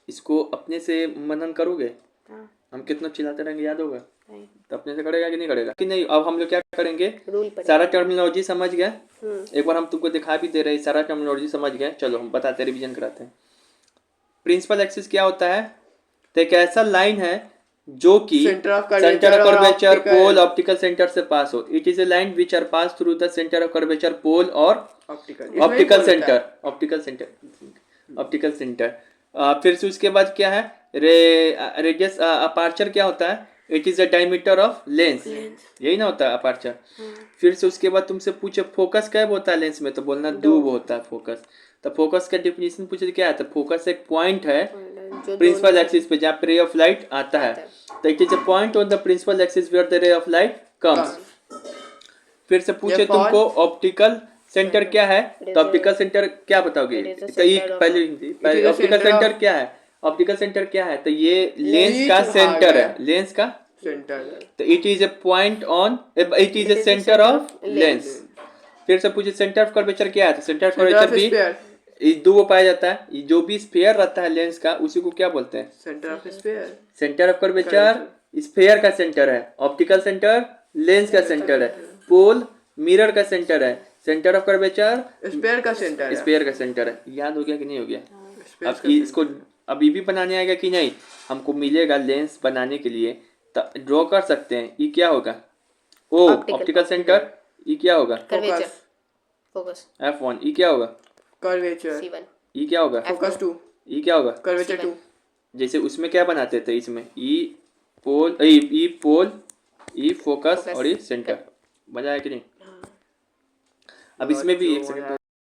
इसको अपने से मनन करोगे? हम कितना चिल्लाते रहेंगे, याद होगा? नहीं, तो अपने से करेगा कि नहीं करेगा कि नहीं। अब हम लोग क्या करेंगे, रूल पर सारा टर्मिनोलॉजी समझ गए, एक बार हम तुमको दिखा भी दे रहे हैं, सारा टर्मिनोलॉजी समझ गए। चलो हम बताते हैं, रिवीजन कराते हैं। प्रिंसिपल एक्सिस क्या होता है, तो एक ऐसा लाइन है जो कि Center of centre of curvature और curvature optical- pole optical centre से पास हो। It is a line which are pass through the centre of curvature pole और optical optical centre, optical centre. फिर से उसके बाद क्या है, रेडियस अपार्चर क्या होता है, it is a diameter of lens, यही ना होता है अपार्चर। फिर से उसके बाद तुमसे पूछे फोकस कब होता है लेंस में, तो बोलना दूब होता है फोकस। तो फोकस का डेफिनेशन पूछे क्या है, तो फोकस एक पॉइंट है जो प्रिंसिपल एक्सिस पे जहाँ पे रे ऑफ लाइट आता है। तो it is a point on the principal axis where the ray of light comes. फिर से पूछे तुमको ऑप्टिकल सेंटर क्या है, तो ऑप्टिकल सेंटर क्या बताओगे, तो ये पहले ऑप्टिकल सेंटर क्या है, ऑप्टिकल सेंटर क्या है, तो ये लेंस का सेंटर है, लेंस का सेंटर। तो it is A point on, it is A centre of lens. फिर से पूछे सेंटर ऑफ कर्वेचर क्या है, तो सेंटर ऑफ कर्वेचर भी दो वो पाया जाता है, ये जो भी स्फीयर रहता है लेंस का उसी को क्या बोलते हैं, centre of sphere. Centre of curvature sphere का सेंटर है, ऑप्टिकल सेंटर लेंस का सेंटर है, पोल मिरर का सेंटर है, सेंटर ऑफ कर्वेचर स्फीयर का सेंटर है। स्फीयर का सेंटर है। याद हो गया कि नहीं हो गया। अब इसको अभी भी बनाने आएगा कि नहीं, हमको मिलेगा लेंस बनाने के लिए, तो ड्रॉ कर सकते हैं। ये क्या होगा, ओ ऑप्टिकल सेंटर, ये क्या होगा कर्वेचर, फोकस F1, ये क्या होगा कर्वेचर। C1, ये क्या होगा फोकस 2, ये क्या होगा कर्वेचर 2। जैसे उसमें क्या बनाते थे, इसमें ई पोल ई फोकस और ये सेंटर, मजा आया कि नहीं। अब इसमें भी एक सेकंड